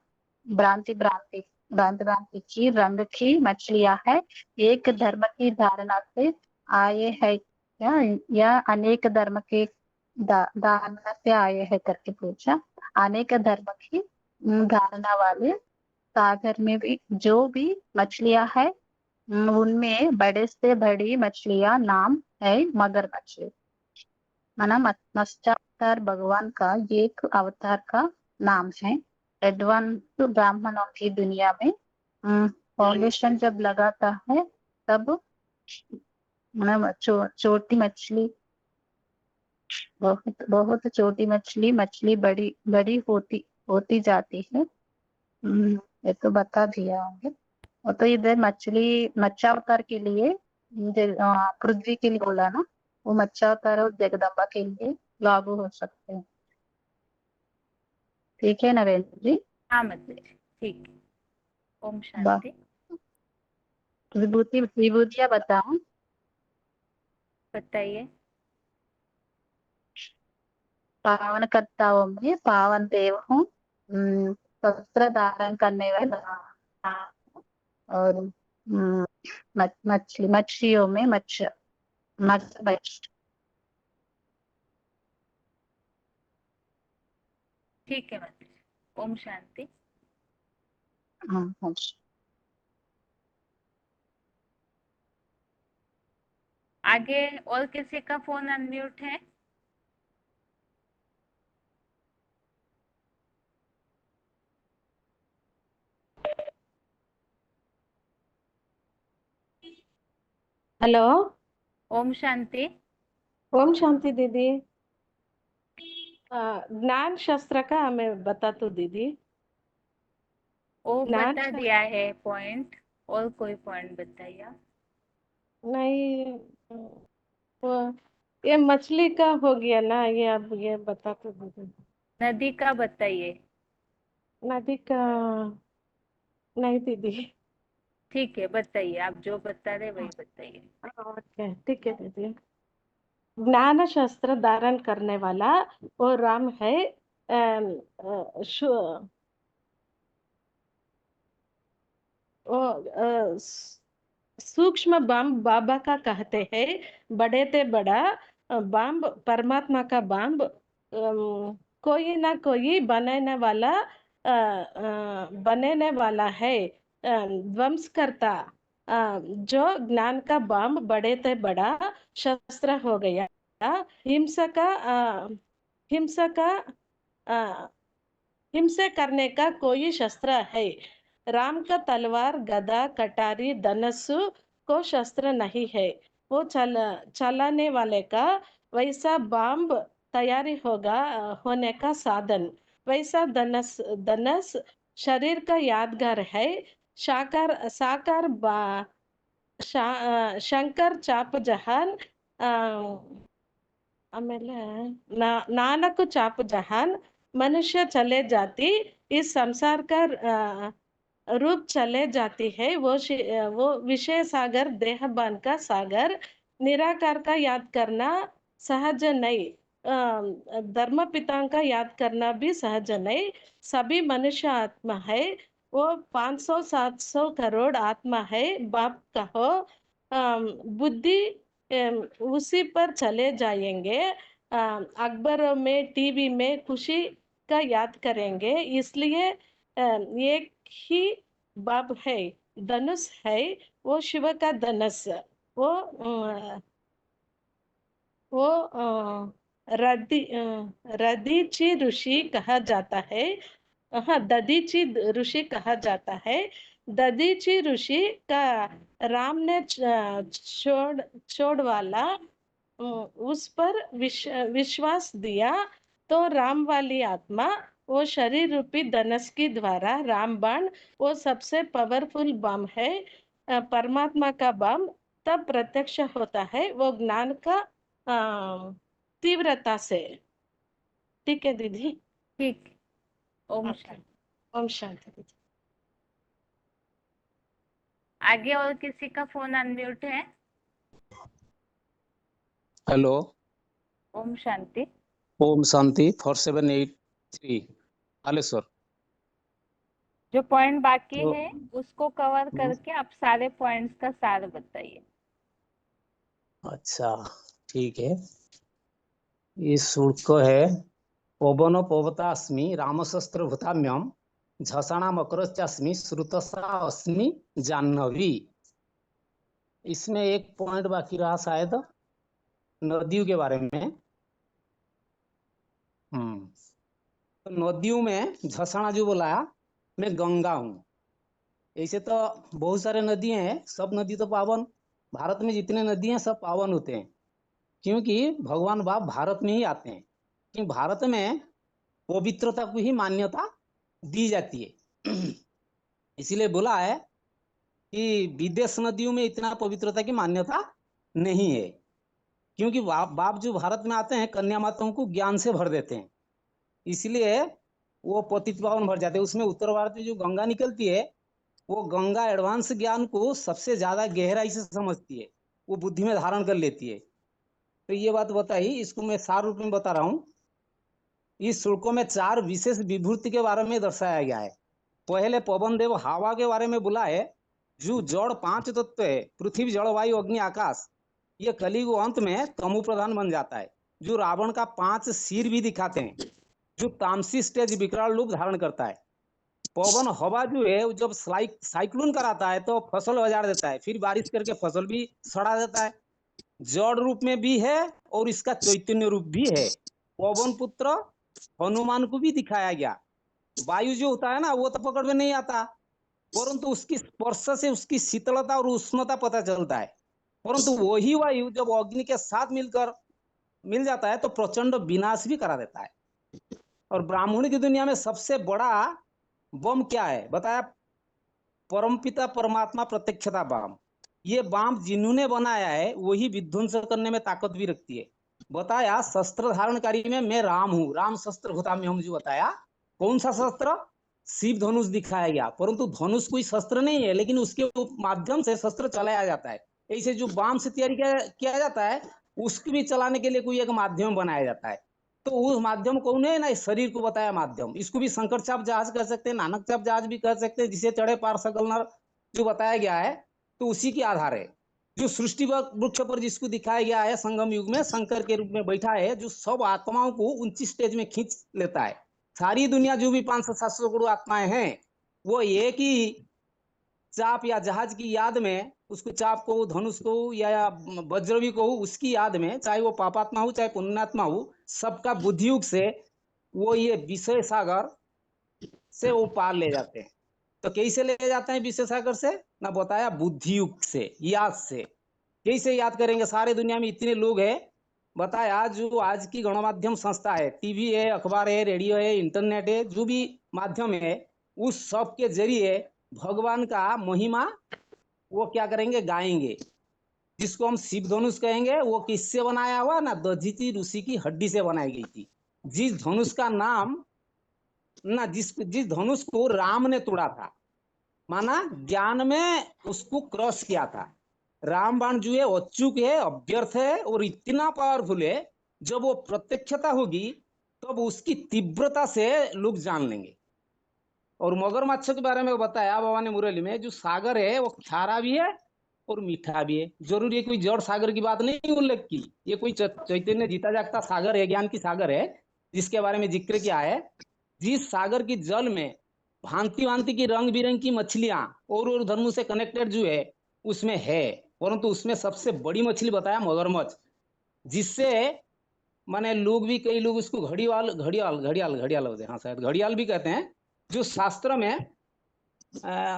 भ्रांति भ्रांति भ्रांति भ्रांति की रंग की मछलियां है। एक धर्म की धारणा से आए है या अनेक धर्म के धारणा से आए हैं करके पूछा। अनेक धर्म की धारणा वाले सागर में भी जो भी मछलियां है उनमें बड़े से बड़ी मछलियां नाम है मगर मछली माना मत्स्यावतार भगवान का ये एक अवतार का नाम है। एडवांस ब्राह्मणों की दुनिया में फाउंडेशन जब लगाता है तब छोटी मछली बहुत बहुत छोटी मछली बड़ी बड़ी होती जाती है। ये तो बता दिया होंगे। और तो इधर मच्छावतार के लिए पृथ्वी के लिए बोला ना, वो मच्छावतार और जगदम्बा के लिए लागू हो सकते हैं। ठीक है नरेंद्र जी। हाँ मतलब ठीक है। ओम वाह। शांति। विभूतियां बताओ। बताइए। पावन कर्ताओं में पावन देव हूँ। शस्त्र धारण करने वाला और मछलियों में मच्छ। ठीक है मतलब ओम शांति। हाँ। आगे और किसी का फोन अनम्यूट है? हेलो। ओम शांति। ओम शांति दीदी। ज्ञान शास्त्र का हमें बता तो दीदी। वो ज्ञान बता शास्त्र दिया है पॉइंट। और कोई पॉइंट बताइए आप। नहीं। वो ये मछली का हो गया ना, ये अब ये बता तो दीदी। नदी का बताइए। नदी का नहीं दीदी। ठीक है बताइए, आप जो बता रहे वही बताइए। ओके ठीक है दीदी। ज्ञान शास्त्र धारण करने वाला वो राम है। अम, अ, शु- वो सूक्ष्म बम बाबा का कहते हैं। बड़े ते बड़ा बम परमात्मा का बम कोई ना कोई बनाने वाला है। ध्वंस करता जो ज्ञान का बम बड़े ते बड़ा शस्त्र हो गया। हिंसा का हिंसा का अ, हिंसा करने का कोई शस्त्र है। राम का तलवार गदा कटारी धनुष को शस्त्र नहीं है। वो चलाने वाले का वैसा बम तैयारी होने का साधन। वैसा धनुष धनुष शरीर का यादगार है। साकार साकार शंकर चाप जहान ಆಮೇಲೆ नानक चाप जहान मनुष्य चले जाती इस संसार का रूप चले जाती है। वो विषय सागर देहबान का सागर निराकार का याद करना सहज नहीं। धर्म पिता का याद करना भी सहज नहीं। सभी मनुष्य आत्मा है। वो 500-700 करोड़ आत्मा है। बाप कहो बुद्धि उसी पर चले जाएंगे। अखबार में टीवी में खुशी का याद करेंगे, इसलिए एक ही बाब है, धनुष है, वो शिव का धनुष, वो वो रदीची ऋषि कहा जाता है। हाँ, ददीची ऋषि कहा जाता है। ददीची ऋषि का राम ने छोड़ वाला उस पर विश्वास दिया, तो राम वाली आत्मा वो शरीर रूपी धनुष के द्वारा राम बाण, वो सबसे पावरफुल बम है, परमात्मा का बम तब प्रत्यक्ष होता है वो ज्ञान का तीव्रता से। ठीक है दीदी। ठीक। ओम ओके। शांति। ओम शांति दीदी। आगे और किसी का फोन अनम्यूट है? हेलो, ओम शांति। ओम शांति 4783 हालेश्वर। जो पॉइंट बाकी तो है उसको कवर करके आप सारे पॉइंट्स का सार बताइए। अच्छा ठीक है। इस शुल्क है पवन पवता अस्मि रामशस्त्र भूताम्यम झषणा मकरस्मी श्रुतसा अस्मि जाह्नवी। इसमें एक पॉइंट बाकी रहा शायद नदियों के बारे में। तो नदियों में झषणा जो बोला मैं गंगा हूँ। ऐसे तो बहुत सारे नदी हैं, सब नदी तो पावन, भारत में जितने नदी हैं सब पावन होते हैं, क्योंकि भगवान बाप भारत में ही आते हैं, क्योंकि भारत में पवित्रता को ही मान्यता दी जाती है। इसीलिए बोला है कि विदेश नदियों में इतना पवित्रता की मान्यता नहीं है, क्योंकि बाप जो भारत में आते हैं कन्या माताओं को ज्ञान से भर देते हैं, इसलिए वो पतित पावन भर जाते हैं। उसमें उत्तर भारत में जो गंगा निकलती है वो गंगा एडवांस ज्ञान को सबसे ज्यादा गहराई से समझती है, वो बुद्धि में धारण कर लेती है। तो ये बात बताई, इसको मैं सार रूप में बता रहा हूँ। इस श्लोकों में 4 विशेष विभूति के बारे में दर्शाया गया है। पहले पवन देव हवा के बारे में बोला है, जो जड़ 5 तत्व है, पृथ्वी जल वायु अग्नि आकाश, ये कलियुग अंत में तमो प्रधान बन जाता है। जो रावण का 5 सिर भी दिखाते हैं, जो तामसी स्टेज विकराल रूप धारण करता है। पवन हवा जो है जब साइक्लोन कराता है तो फसल उजाड़ देता है, फिर बारिश करके फसल भी सड़ा देता है। जड़ रूप में भी है और इसका चैतन्य रूप भी है। पवन पुत्र हनुमान को भी दिखाया गया। वायु जो होता है ना वो तो पकड़ में नहीं आता, परंतु उसकी स्पर्श से उसकी शीतलता और उष्णता पता चलता है। परंतु वही वायु जब अग्नि के साथ मिल जाता है तो प्रचंड विनाश भी करा देता है। और ब्राह्मण की दुनिया में सबसे बड़ा बम क्या है बताया? परमपिता परमात्मा प्रत्यक्षता बम। ये बम जिन्होंने बनाया है वही विध्वंस करने में ताकत भी रखती है। बताया शस्त्र धारणकारी में मैं राम हूँ, राम शस्त्र होता में हम जो बताया। कौन सा शस्त्र? शिव धनुष दिखाया गया, परंतु धनुष कोई शस्त्र नहीं है, लेकिन उसके माध्यम से शस्त्र चलाया जाता है। ऐसे जो बम से तैयारी किया जाता है उसको भी चलाने के लिए कोई एक माध्यम बनाया जाता है। तो उस माध्यम कौन है ना, इस शरीर को बताया माध्यम। इसको भी शंकर चाप जहाज कह सकते हैं, नानक चाप जहाज भी कह सकते हैं, जिसे चढ़े पार सकल नर जो बताया गया है। तो उसी के आधार है जो सृष्टि वृक्ष पर जिसको दिखाया गया है संगम युग में शंकर के रूप में बैठा है, जो सब आत्माओं को 29 स्टेज में खींच लेता है। सारी दुनिया जो भी 500-700 करोड़ आत्माएं हैं वो एक ही चाप या जहाज की याद में, उसको चाप को धनुष को या वज्र भी को उसकी याद में, चाहे वो पापात्मा हो चाहे पुण्यात्मा हो, सबका बुद्धि युग से वो ये विषय सागर से वो पार ले जाते हैं। तो कैसे ले जाते हैं विषय सागर से ना बताया? बुद्धि युग से, याद से। कैसे याद करेंगे? सारे दुनिया में इतने लोग हैं, बताया जो आज की गणमाध्यम संस्था है, टीवी है, अखबार है, रेडियो है, इंटरनेट है, जो भी माध्यम है, उस सब के जरिए भगवान का महिमा वो क्या करेंगे? गाएंगे। जिसको हम शिव धनुष कहेंगे वो किससे बनाया हुआ ना? दधीचि ऋषि की हड्डी से बनाई गई थी। जिस धनुष का नाम ना जिस धनुष को राम ने तोड़ा था, माना ज्ञान में उसको क्रॉस किया था। राम बाण जो है अचूक है, अव्यर्थ है और इतना पावरफुल है, जब वो प्रत्यक्षता होगी तब उसकी तीव्रता से लोग जान लेंगे। और मगरमच्छ के बारे में बताया बाबा ने मुरली में, जो सागर है वो खारा भी है और मीठा भी है। जरूर ये कोई जड़ सागर की बात नहीं उल्लेख की, ये कोई चैतन्य जीता जागता सागर है, ज्ञान की सागर है, जिसके बारे में जिक्र किया है। जिस सागर की जल में भांति भांति की रंग बिरंग की मछलियां और धर्मों से कनेक्टेड जो है उसमें है, परंतु उसमें सबसे बड़ी मछली बताया मगरमच्छ, जिससे माने लोग भी, कई लोग उसको घड़ियाल घड़ियाल घड़ियाल घड़ियाल होते हैं, हाँ शायद घड़ियाल भी कहते हैं, जो शास्त्र में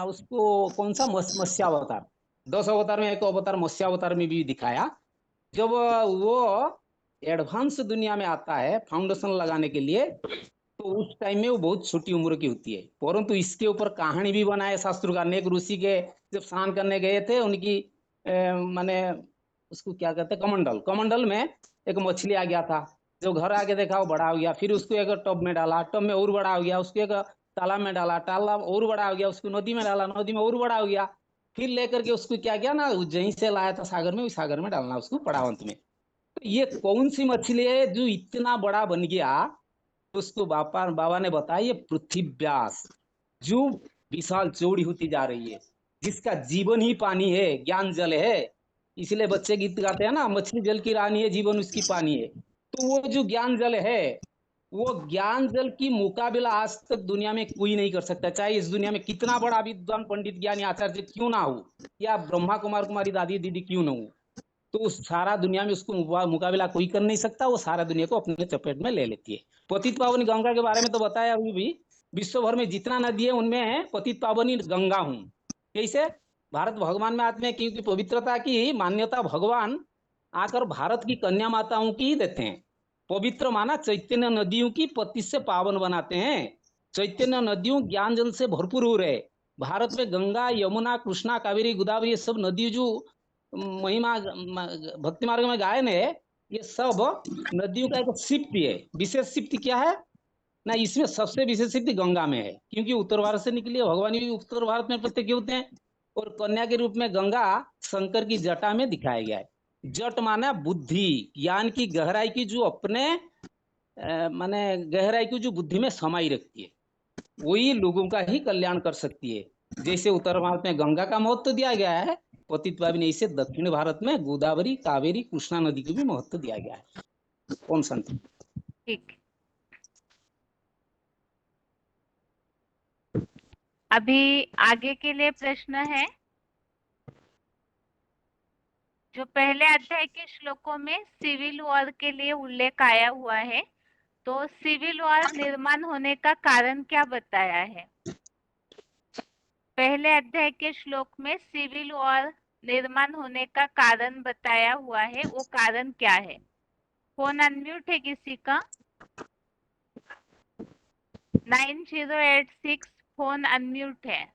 उसको कौन सा मत्स्यावतार, 10 अवतार में एक अवतार मत्स्यावतार में भी दिखाया। जब वो एडवांस दुनिया में आता है फाउंडेशन लगाने के लिए, तो उस टाइम में वो बहुत छोटी उम्र की होती है, परंतु इसके ऊपर कहानी भी बनाए शास्त्रकार ने। एक ऋषि के जब स्नान करने गए थे, उनकी माने उसको क्या कहते हैं, कमंडल, कमंडल में एक मछली आ गया था। जो घर आके देखा वो बड़ा हो गया, फिर उसको एक टब में डाला, टब में और बड़ा हो गया, उसको एक तालाब में डाला, तालाब और बड़ा हो गया, उसको नदी में डाला, नदी में और बड़ा हो गया, फिर लेकर के उसको क्या किया ना, जहीं से लाया था सागर में, उस सागर में डालना उसको पड़ावंत में। तो ये कौन सी मछली है जो इतना बड़ा बन गया? उसको बाबा ने बताया, ये पृथ्वी व्यास, जो विशाल चौड़ी होती जा रही है, जिसका जीवन ही पानी है, ज्ञान जल है। इसलिए बच्चे गीत गाते हैं ना, मछली जल की रानी है, जीवन उसकी पानी है। तो वो जो ज्ञान जल है, वो ज्ञान जल की मुकाबला आज तक दुनिया में कोई नहीं कर सकता, चाहे इस दुनिया में कितना बड़ा विद्वान पंडित ज्ञानी आचार्य क्यों ना हो, या ब्रह्मा कुमार कुमारी दादी दीदी क्यों ना हो, तो उस सारा दुनिया में उसको मुकाबला कोई कर नहीं सकता। वो सारा दुनिया को अपने चपेट में ले लेती है। पतित पावनी गंगा के बारे में तो बताया अभी भी, विश्व भर में जितना नदी है उनमें पतित पावनी गंगा हूँ। कैसे? भारत भगवान में आते हैं, क्योंकि पवित्रता की मान्यता भगवान आकर भारत की कन्या माताओं की देते हैं। पवित्र माना चैतन्य नदियों की पति से पावन बनाते हैं। चैतन्य नदियों ज्ञान जल से भरपूर हो रहे। भारत में गंगा, यमुना, कृष्णा, कावेरी, गोदावरी, ये सब नदी जो महिमा भक्ति मार्ग में गायन है, ये सब नदियों का एक सिप्त है। विशेष सिप्त क्या है ना, इसमें सबसे विशेष सिप्त गंगा में है, क्योंकि उत्तर भारत से निकली भगवान भी उत्तर भारत में प्रत्यक्ष होते हैं, और कन्या के रूप में गंगा शंकर की जटा में दिखाया गया है। जट माना बुद्धि, ज्ञान की गहराई की जो अपने माने गहराई की जो बुद्धि में समाई रखती है, वही लोगों का ही कल्याण कर सकती है। जैसे उत्तर भारत में गंगा का महत्व दिया गया है, पतित पावनी ऐसे दक्षिण भारत में गोदावरी, कावेरी, कृष्णा नदी को भी महत्व दिया गया है। ओम शांति। ठीक, अभी आगे के लिए प्रश्न है। जो पहले अध्याय के श्लोकों में सिविल वॉर के लिए उल्लेख आया हुआ है, तो सिविल वॉर निर्माण होने का कारण क्या बताया है? पहले अध्याय के श्लोक में सिविल वॉर निर्माण होने का कारण बताया हुआ है, वो कारण क्या है? फोन अनम्यूट है किसी का? 9086 फोन अनम्यूट है।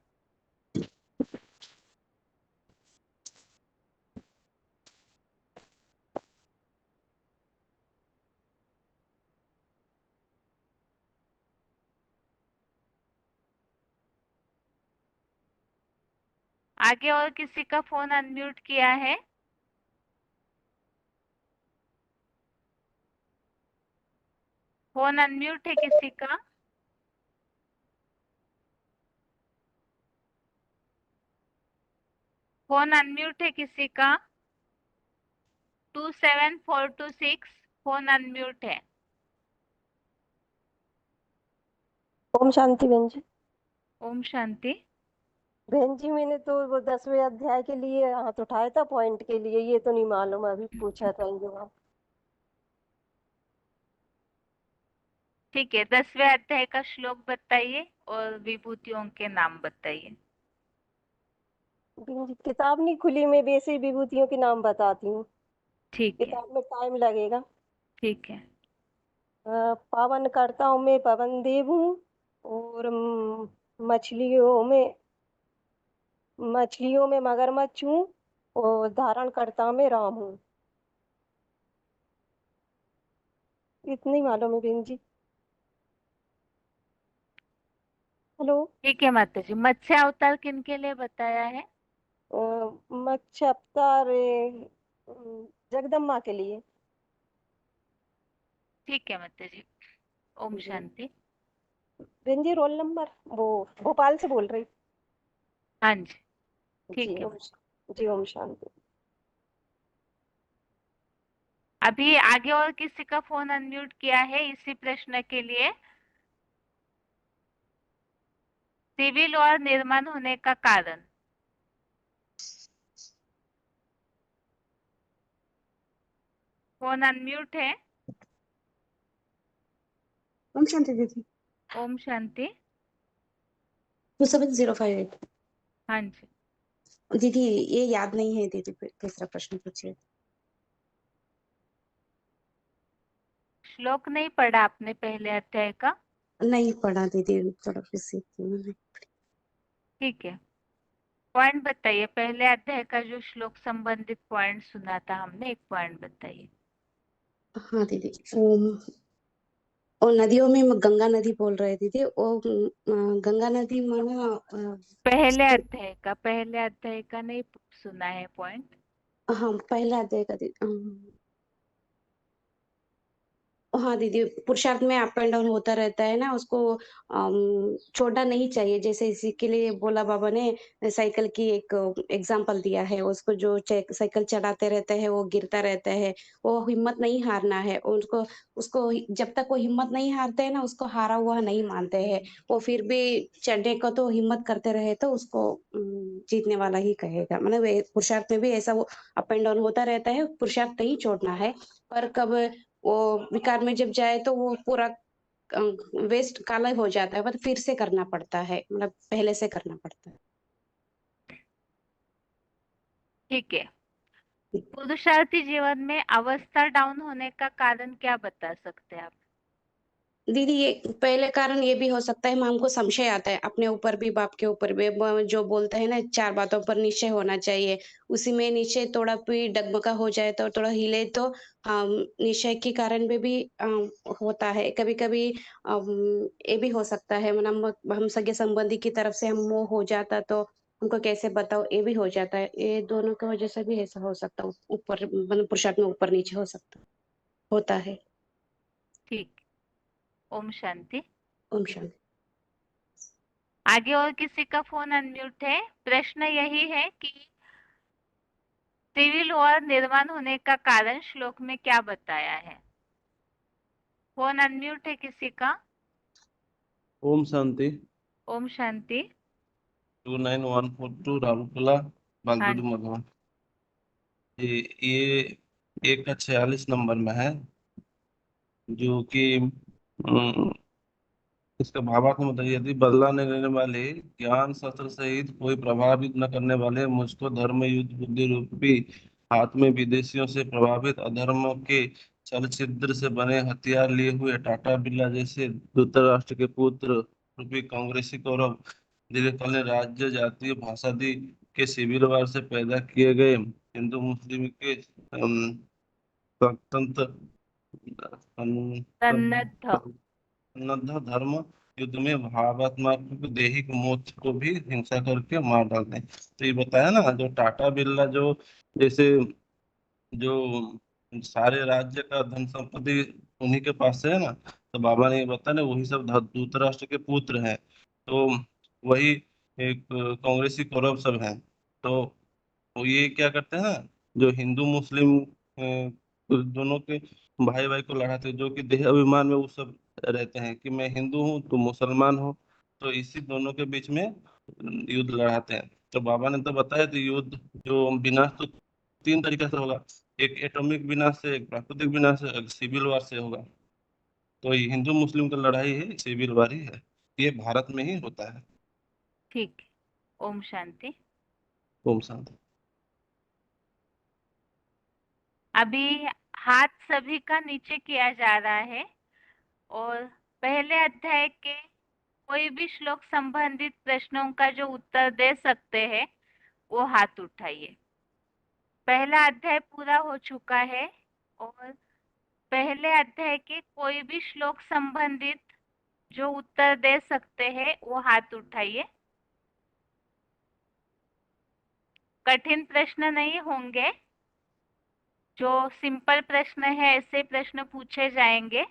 आगे और किसी का फोन अनम्यूट किया है? फोन अनम्यूट है किसी का? फोन अनम्यूट है किसी का? 27426 फोन अनम्यूट है। ओम शांति बहन जी। ओम शांति। बहन जी, मैंने तो वो 10वें अध्याय के लिए हाथ उठाया था पॉइंट के लिए, ये तो नहीं मालूम, अभी पूछा था ये जवाब। ठीक है, 10वें अध्याय का श्लोक बताइए और विभूतियों के नाम बताइए। बहन जी किताब नहीं खुली, मैं वैसे विभूतियों के नाम बताती हूँ। ठीक है, किताब में टाइम लगेगा। ठीक है। पावन करता हूँ मैं पवन देव हूँ, और मछलियों में मगरमच्छ हूँ, और धारण करता मैं राम हूँ। इतनी मालूम है बहन जी। हेलो। ठीक है माता जी, मत्स्य अवतार किन के लिए बताया है? मत्स्य अवतार जगदम्बा के लिए। ठीक है माता जी। ओम शांति। बहन जी रोल नंबर वो भोपाल से बोल रही। हाँ जी, ठीक जी है। ओम जी ओम शांति। अभी आगे और किसी का फोन अनम्यूट किया है इसी प्रश्न के लिए? सिविल और निर्माण होने का कारण? फोन अनम्यूट है। ओम शांति दीदी। ओम शांति। 27058। हाँ जी, दीदी ये याद नहीं है दीदी, तीसरा प्रश्न पूछिए। श्लोक नहीं पढ़ा आपने पहले अध्याय का? नहीं पढ़ा दीदी, थोड़ा किसी ठीक है, पॉइंट बताइए। पहले अध्याय का जो श्लोक संबंधित पॉइंट सुना था हमने, एक पॉइंट बताइए। हाँ दीदी, ओ नदियों में गंगा नदी बोल रहे दीदी, गंगा नदी माना पहले अध्याय का नहीं सुना है पॉइंट? हाँ पहला अध्याय का दीदी। हाँ दीदी, पुरुषार्थ में अप एंड डाउन होता रहता है ना, उसको छोड़ना नहीं चाहिए। जैसे इसी के लिए बोला बाबा ने साइकिल की एक एग्जांपल दिया है, उसको जो साइकिल चलाते रहते हैं वो गिरता रहता है, वो हिम्मत नहीं हारना है उनको। उसको जब तक वो हिम्मत नहीं हारते हैं ना, उसको हारा हुआ नहीं मानते हैं। वो फिर भी चढ़ने को तो हिम्मत करते रहे तो उसको जीतने वाला ही कहेगा। मतलब पुरुषार्थ में भी ऐसा वो अप एंड डाउन होता रहता है, पुरुषार्थ नहीं छोड़ना है। पर कब वो विकार में जब जाए तो वो पूरा वेस्ट काला हो जाता है, मतलब फिर से करना पड़ता है, मतलब पहले से करना पड़ता है। ठीक है। पुरुषार्थी जीवन में अवस्था डाउन होने का कारण क्या बता सकते हैं आप? दीदी ये पहले कारण ये भी हो सकता है, हमको संशय आता है अपने ऊपर भी बाप के ऊपर भी। जो बोलते हैं ना 4 बातों पर निश्चय होना चाहिए, उसी में निश्चय थोड़ा भी डगमगा हो जाए तो थोड़ा हिले तो निश्चय के कारण भी होता है। कभी कभी ये भी हो सकता है, मतलब हम सगे संबंधी की तरफ से हम मोह हो जाता तो उनको कैसे बताओ, ये भी हो जाता है। ये दोनों की वजह से भी ऐसा हो सकता है, ऊपर मतलब पुरुषार्थ में ऊपर नीचे हो सकता होता है। ठीक, ओम शांति। ओम शांति। आगे और किसी का फोन अनम्यूट है? प्रश्न यही है कि सिविल और निर्माण होने का कारण श्लोक में क्या बताया है? फोन अनम्यूट है किसी का? ओम शांति। ओम शांति। 29142 राउरकेला हाँ बागडोली मधुबन। ये 1 का 46 नंबर में है, जो कि इसका भावार्थ में बताइए। यदि बदला न लेने वाले, ज्ञान शस्त्र सहित कोई प्रभावित न करने वाले, मुझको धर्म युद्ध बुद्धि रूपी हाथ में विदेशियों से प्रभावित अधर्म के छल छिद्र से बने हथियार लिए हुए टाटा बिरला जैसे धृतराष्ट्र के पुत्र रूपी कांग्रेसी कौरव दीर्घकालीन राज्य जातीय भाषादी के शिविर वार से पैदा किए गए हिंदू मुस्लिम के स्वतंत्र सन्नद्ध। सन्नद्ध धर्म युद्ध में भावात्मक दैहिक मोक्ष को भी हिंसा करके मार डालते हैं। तो ये बताया ना, जो टाटा बिरला जो जैसे जो सारे राज्य का धन संपत्ति उन्हीं के पास से है ना, तो बाबा ने ये बताया ना, वही सब धृतराष्ट्र के पुत्र हैं। तो वही एक कांग्रेसी कौरव सब हैं। तो वो ये क्या करते हैं ना, जो हिंदू मुस्लिम दोनों के भाई भाई को लड़ाते हैं, जो कि देह अभिमान में वो सब रहते हैं कि मैं हिंदू हूँ तो मुसलमान हूँ। तो इसी दोनों के बीच में युद्ध लड़ाते हैं। तो बाबा ने तो बताया तो युद्ध जो विनाश तो 3 तरीके से होगा, एक एटॉमिक विनाश से, एक प्राकृतिक विनाश से, एक सिविल वार से होगा। तो ये हिंदू मुस्लिम का लड़ाई है, सिविल वार ही है। ये भारत में ही होता है। ठीक, ओम शांति। ओम शांति। अभी हाथ सभी का नीचे किया जा रहा है और पहले अध्याय के कोई भी श्लोक संबंधित प्रश्नों का जो उत्तर दे सकते हैं वो हाथ उठाइए। पहला अध्याय पूरा हो चुका है और पहले अध्याय के कोई भी श्लोक संबंधित जो उत्तर दे सकते हैं वो हाथ उठाइए। कठिन प्रश्न नहीं होंगे, जो सिंपल प्रश्न है ऐसे प्रश्न पूछे जाएंगे।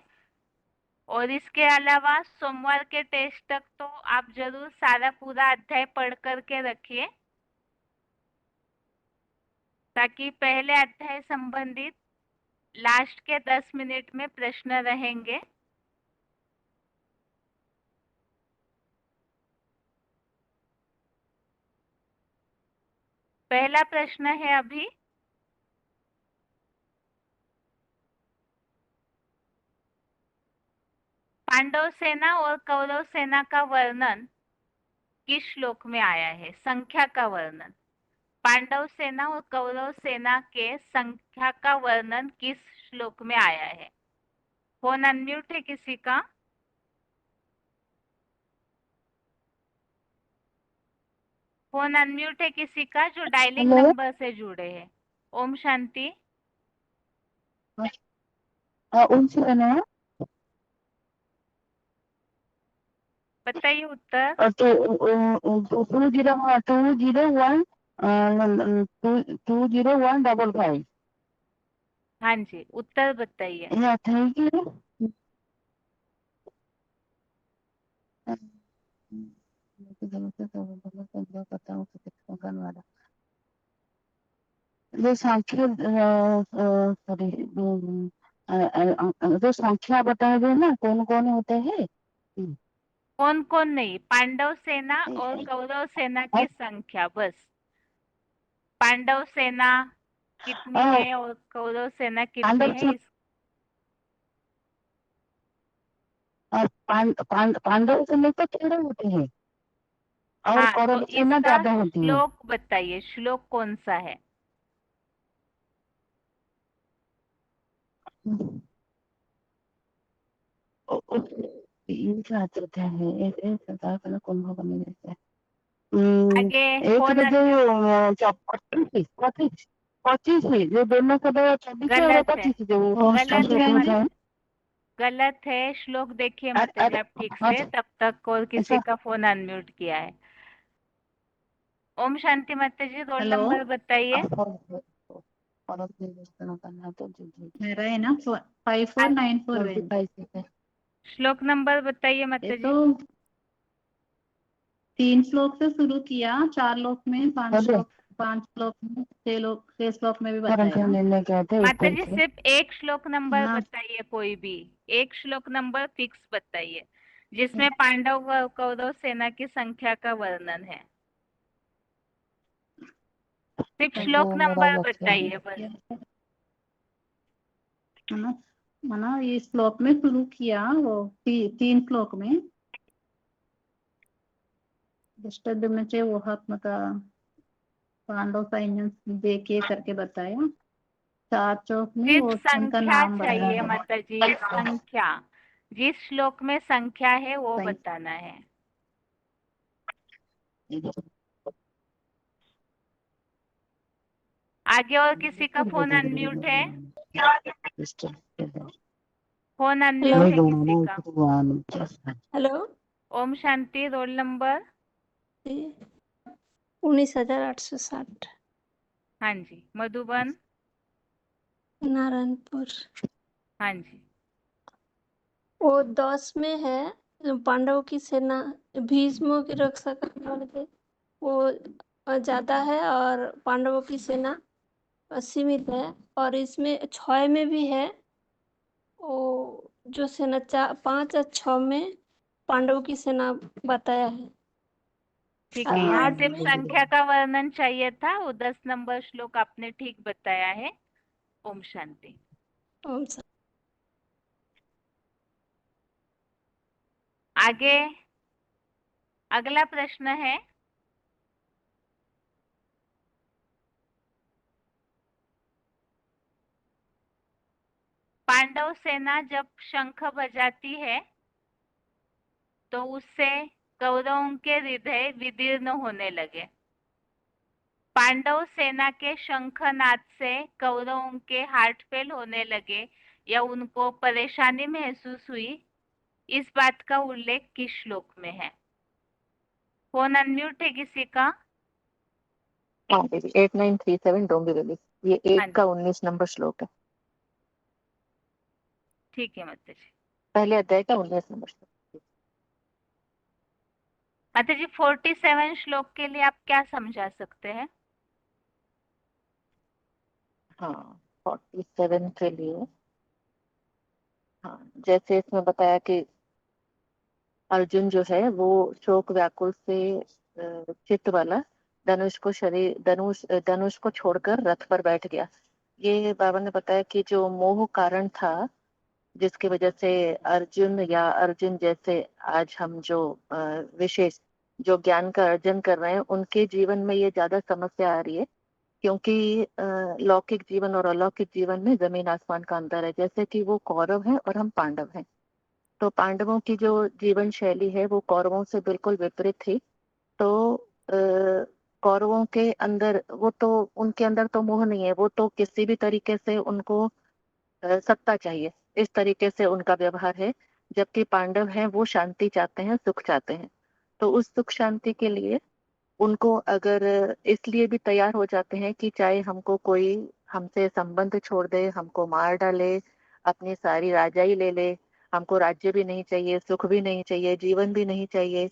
और इसके अलावा सोमवार के टेस्ट तक तो आप जरूर सारा पूरा अध्याय पढ़ करके रखिए। ताकि पहले अध्याय संबंधित लास्ट के 10 मिनट में प्रश्न रहेंगे। पहला प्रश्न है अभी, पांडव सेना और कौरव सेना का वर्णन किस श्लोक में आया है? संख्या का वर्णन। पांडव सेना और कौरव सेना के संख्या का वर्णन किस श्लोक में आया है? फोन अनम्यूट है किसी का? फोन अनम्यूट है किसी का जो डायलिंग हेलो। नंबर से जुड़े हैं? ओम शांति। उनसे लेना है बताइए उत्तर। 201 हाँ जी, उत्तर बताइए। या था कि जो संख्या सॉरी जो संख्या बताए गए ना कौन कौन होते हैं? कौन कौन नहीं, पांडव सेना और कौरव सेना की संख्या बस। पांडव सेना कितनी है और कौरव सेना कितनी है इस पांडव से लेकर थोड़े होते हैं और हाँ, तो कौरव सेना इसका ज्यादा होती है। श्लोक बताइए, श्लोक कौन सा है? ये क्या होता है? एक सरदार का कौन होगा मेरे से? आगे एक फोन तो अनम्यूट। जो 25 है जो दोनों का 24 है और गलत है, 25 जो गलत है है। गलत है। श्लोक देखिए अरे माताजी आप ठीक से, तब तक और किसी अच्छा का फोन अनम्यूट किया है। ओम शांति माताजी, रोल हेलो। नंबर बताइए। मेरा है ना 54941। श्लोक नंबर बताइए ये माताजी। तो 3 श्लोक से शुरू किया, 4 श्लोक में, 5 श्लोक में, 6 श्लोक में भी बताया माताजी सिर्फ एक श्लोक नंबर ना। बताइए, कोई भी एक श्लोक नंबर फिक्स बताइए जिसमें पांडव व कौरव सेना की संख्या का वर्णन है। सिर्फ श्लोक नंबर बताइए बस। मना ये श्लोक में शुरू किया, वो 3 श्लोक में दुष्टद्युम्न वो आत्मा का पांडव सैन्य देखे करके बताया। 4 श्लोक में सिर्फ वो उनका संख्या नाम चाहिए बताया। माताजी, संख्या। जिस श्लोक में संख्या है वो बताना है। आगे और किसी का फोन अनम्यूट है? फोन अनम्यूट है किसी का? हेलो। ओम शांति, रोल नंबर? 19,860। हाँ जी। मधुबन? नारायणपुर। हाँ जी। वो 10 में है, पांडवों की सेना भीष्म की रक्षा करने वाले थे वो ज्यादा है, और पांडवों की सेना सीमित है। और इसमें 6 में भी है, वो जो सेना 5 और 6 में पांडवों की सेना बताया है। ठीक और है, यहाँ 8 सिर्फ में संख्या का वर्णन चाहिए था। वो 10 नंबर श्लोक आपने ठीक बताया है। ओम शांति। ओम शांति। आगे अगला प्रश्न है, पांडव सेना जब शंख बजाती है तो उससे कौरवों के हृदय विदीर्ण होने लगे। पांडव सेना के शंखनाद से कौरवों के हार्ट फेल होने लगे या उनको परेशानी महसूस हुई, इस बात का उल्लेख किस श्लोक में है? फोन अनम्यूट है किसी का? 8937 डोंबिवली, ये 1 का 19 नंबर श्लोक है। ठीक है माताजी। पहले अध्याय का 19 नंबर श्लोक। माताजी 47 श्लोक के लिए आप क्या समझा सकते हैं? हाँ 47 के लिए। हाँ जैसे इसमें बताया कि अर्जुन जो है वो शोक व्याकुल से चित्त वाला धनुष को छोड़कर रथ पर बैठ गया। ये बाबा ने बताया कि जो मोह कारण था जिसकी वजह से अर्जुन जैसे आज हम जो विशेष जो ज्ञान का अर्जन कर रहे हैं उनके जीवन में ये ज्यादा समस्या आ रही है, क्योंकि लौकिक जीवन और अलौकिक जीवन में जमीन आसमान का अंतर है। जैसे कि वो कौरव हैं और हम पांडव हैं, तो पांडवों की जो जीवन शैली है वो कौरवों से बिल्कुल विपरीत थी। तो कौरवों के अंदर उनके अंदर तो मोह नहीं है, वो तो किसी भी तरीके से उनको सत्ता चाहिए, इस तरीके से उनका व्यवहार है। जबकि पांडव हैं वो शांति चाहते हैं, सुख चाहते हैं। तो उस सुख शांति के लिए उनको अगर इसलिए भी तैयार हो जाते हैं कि चाहे हमको कोई हमसे संबंध छोड़ दे, हमको मार डाले, अपनी सारी राजाई ले ले, हमको राज्य भी नहीं चाहिए, सुख भी नहीं चाहिए, जीवन भी नहीं चाहिए,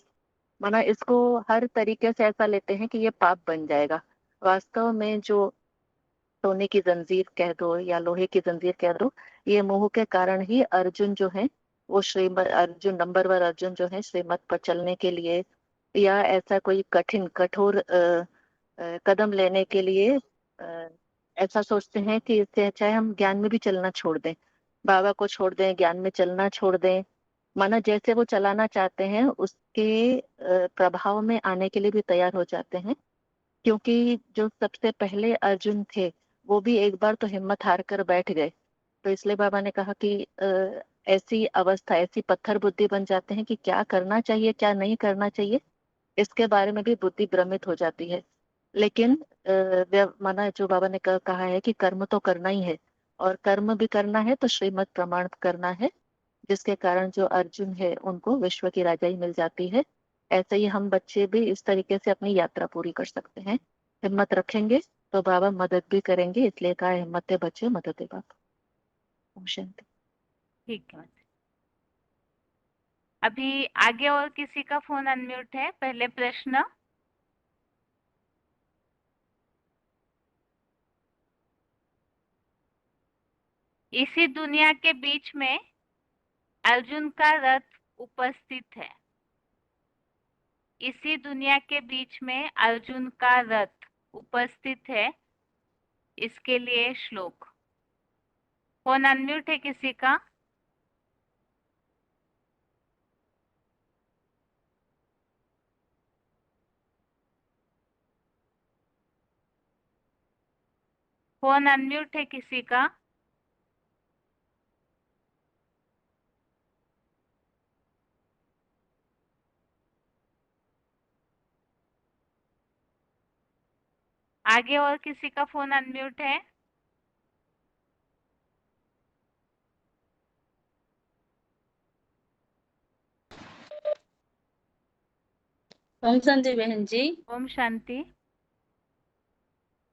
माना इसको हर तरीके से ऐसा लेते हैं कि ये पाप बन जाएगा। वास्तव में जो सोने की जंजीर कह दो या लोहे की जंजीर कह दो, ये मोह के कारण ही अर्जुन जो है वो श्रीमद अर्जुन नंबर वन अर्जुन जो है श्रीमत पर चलने के लिए या ऐसा कोई कठिन कठोर कदम लेने के लिए ऐसा सोचते हैं कि इससे अच्छा है हम ज्ञान में भी चलना छोड़ दें, बाबा को छोड़ दें, ज्ञान में चलना छोड़ दें। माना जैसे वो चलाना चाहते हैं उसके प्रभाव में आने के लिए भी तैयार हो जाते हैं। क्योंकि जो सबसे पहले अर्जुन थे वो भी एक बार तो हिम्मत हार कर बैठ गए, तो इसलिए बाबा ने कहा कि ऐसी अवस्था, ऐसी पत्थर बुद्धि बन जाते हैं कि क्या करना चाहिए क्या नहीं करना चाहिए इसके बारे में भी बुद्धि भ्रमित हो जाती है। लेकिन माना जो बाबा ने कहा है कि कर्म तो करना ही है, और कर्म भी करना है तो श्रीमत प्रमाण करना है, जिसके कारण जो अर्जुन है उनको विश्व की राजाई मिल जाती है। ऐसे ही हम बच्चे भी इस तरीके से अपनी यात्रा पूरी कर सकते हैं। हिम्मत रखेंगे तो बाबा मदद भी करेंगे, इसलिए कहा हिम्मत है बच्चे मदद है बाबा। ओम शांति। ठीक है। अभी आगे और किसी का फोन अनम्यूट है? पहले प्रश्न। इसी दुनिया के बीच में अर्जुन का रथ उपस्थित है। इसी दुनिया के बीच में अर्जुन का रथ उपस्थित है, इसके लिए श्लोक। फोन अनम्यूट है किसी का? फोन अनम्यूट है किसी का? आगे और किसी का फोन अनम्यूट है? ओम शांति बहन जी। ओम शांति।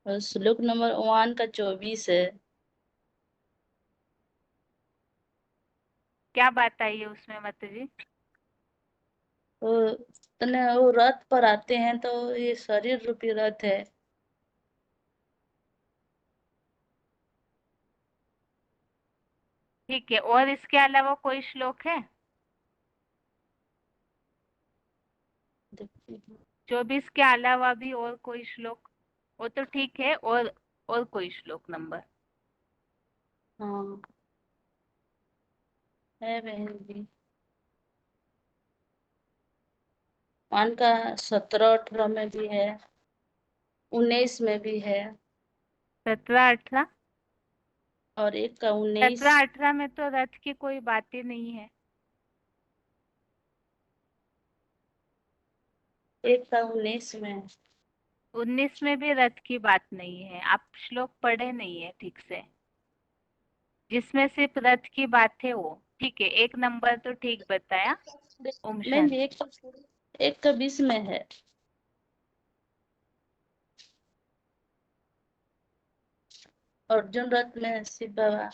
और श्लोक नंबर 1 का 24 है। क्या बात आई है उसमें माता जी? वो रथ पर आते हैं तो ये शरीर रूपी रथ है। ठीक है, और इसके अलावा कोई श्लोक है? 24 के अलावा भी और कोई श्लोक? वो तो ठीक है, और कोई श्लोक नंबर? हाँ है बहन जी। 1 का 17-18 में भी है, 19 में भी है। 17-18? और 1 का 19। 17-18 में तो रथ की कोई बात ही नहीं है। 1 का 19 में। 19 में भी रथ की बात नहीं है, आप श्लोक पढ़े नहीं है ठीक से। जिसमें सिर्फ रथ की बात है वो ठीक है, 1 नंबर तो ठीक बताया। ओम नहीं शांति। 1 का 20 में है। अर्जुन रथ में शिव बाबा।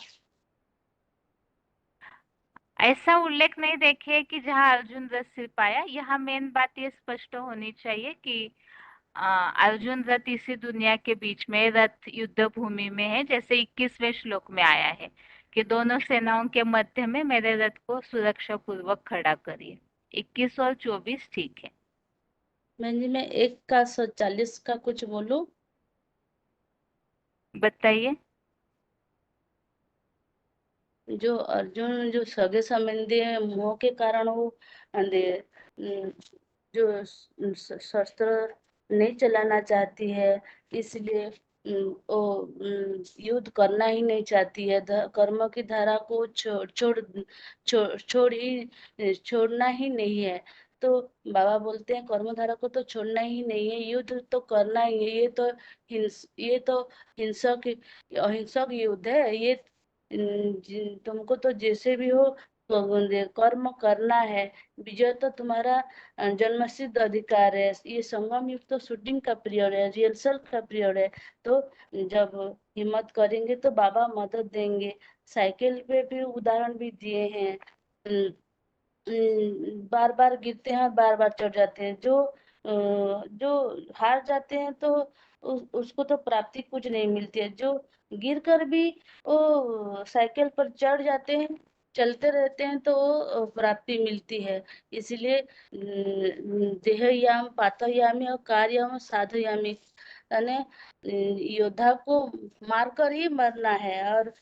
ऐसा उल्लेख नहीं देखे कि जहाँ अर्जुन रथ सिर पाया। यहाँ मेन बात ये स्पष्ट होनी चाहिए कि अर्जुन रथ इसी दुनिया के बीच में रथ युद्ध भूमि में है, जैसे 21वें श्लोक में आया है कि दोनों सेनाओं के मध्य में मेरे रथ को सुरक्षा पूर्वक खड़ा करिए। 21 और 24 ठीक है। बहन जी मैं 1 का 140 का कुछ बोलूं? बताइए। जो अर्जुन जो सगे संबंधी है मोह के कारण वो जो शस्त्र नहीं चलाना चाहती है, इसलिए वो युद्ध करना ही नहीं चाहती है। कर्म की धारा को छोड़ना ही नहीं है। तो बाबा बोलते हैं कर्म धारा को तो छोड़ना ही नहीं है, युद्ध तो करना ही है। ये तो हिंसक अहिंसक युद्ध है। ये तुमको तो जैसे भी हो तो कर्म करना है। विजय तो तुम्हारा जन्मसिद्ध अधिकार है। ये संगम युग तो शूटिंग का पीरियड है, रिहर्सल का पीरियड है। तो जब हिम्मत करेंगे तो बाबा मदद देंगे। साइकिल पे भी उदाहरण भी दिए हैं। बार बार गिरते हैं और बार बार चढ़ जाते हैं। जो हार जाते हैं तो उसको तो प्राप्ति कुछ नहीं मिलती है। जो गिर कर भी वो साइकिल पर चढ़ जाते हैं, चलते रहते हैं, तो वो प्राप्ति मिलती है। इसलिए देहयाम पातयामी और कार्यम साधयामी, यानी योद्धा को मारकर ही मरना है। और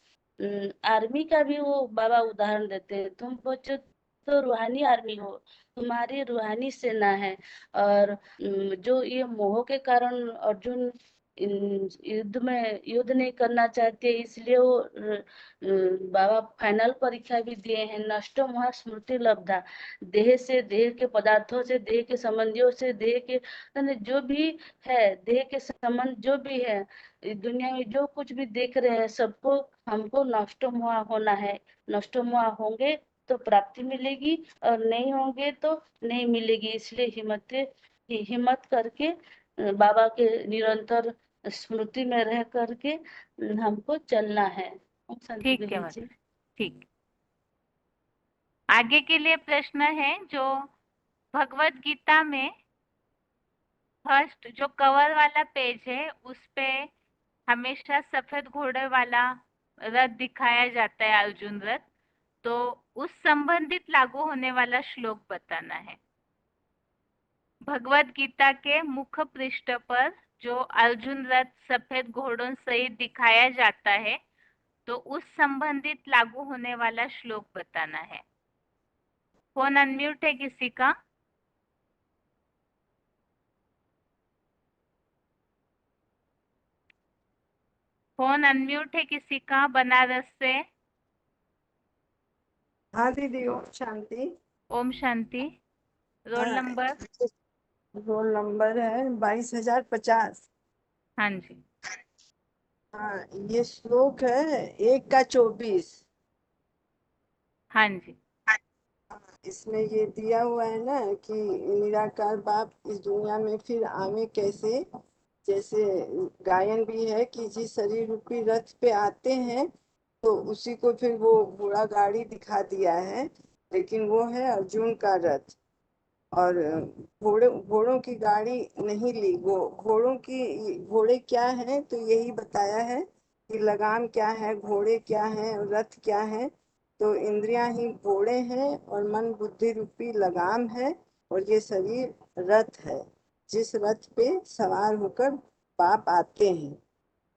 आर्मी का भी वो बाबा उदाहरण देते हैं। तुम बच्चों तो रूहानी आर्मी हो, तुम्हारी रूहानी सेना है। और जो ये मोह के कारण अर्जुन युद्ध नहीं करना चाहते, इसलिए वो बाबा फाइनल परीक्षा भी दिए हैं। नष्ट मोह स्मृति लब्धा, देह से, देह के पदार्थों से, देह के संबंधियों से, देह के यानी जो भी है, देह के संबंध जो भी है, इस दुनिया में जो कुछ भी देख रहे हैं, सबको हमको नष्ट मोह होना है। नष्ट मोह होंगे तो प्राप्ति मिलेगी, और नहीं होंगे तो नहीं मिलेगी। इसलिए हिम्मत करके बाबा के निरंतर स्मृति में रह करके हमको चलना है। ओम शांति ठीक है बहन जी। मतलब ठीक। आगे के लिए प्रश्न है जो भगवत गीता में फर्स्ट जो कवर वाला पेज है उस पे हमेशा सफेद घोड़े वाला रथ दिखाया जाता है, अर्जुन रथ। तो उस संबंधित लागू होने वाला श्लोक बताना है। भगवत गीता के मुख्य पृष्ठ पर जो अर्जुन रथ सफेद घोड़ों सहित दिखाया जाता है, तो उस संबंधित लागू होने वाला श्लोक बताना है। फोन अनम्यूट है किसी का? फोन अनम्यूट है किसी का बनारस से? हाँ दीदी, ओम शांति। ओम शांति। रोल हाँ, नंबर? रोल नंबर है 22,050। हाँ जी। हाँ, ये श्लोक है 1 का 24। हाँ जी। इसमें ये दिया हुआ है ना कि निराकार बाप इस दुनिया में फिर आवे कैसे। जैसे गायन भी है कि जिस शरीर रूपी रथ पे आते हैं तो उसी को फिर वो घोड़ा गाड़ी दिखा दिया है, लेकिन वो है अर्जुन का रथ। और घोड़ों की गाड़ी नहीं ली। वो घोड़े क्या है तो यही बताया है कि लगाम क्या है, घोड़े क्या है, रथ क्या है। तो इंद्रियां ही घोड़े हैं और मन बुद्धि रूपी लगाम है, और ये शरीर रथ है जिस रथ पे सवार होकर बाप आते हैं।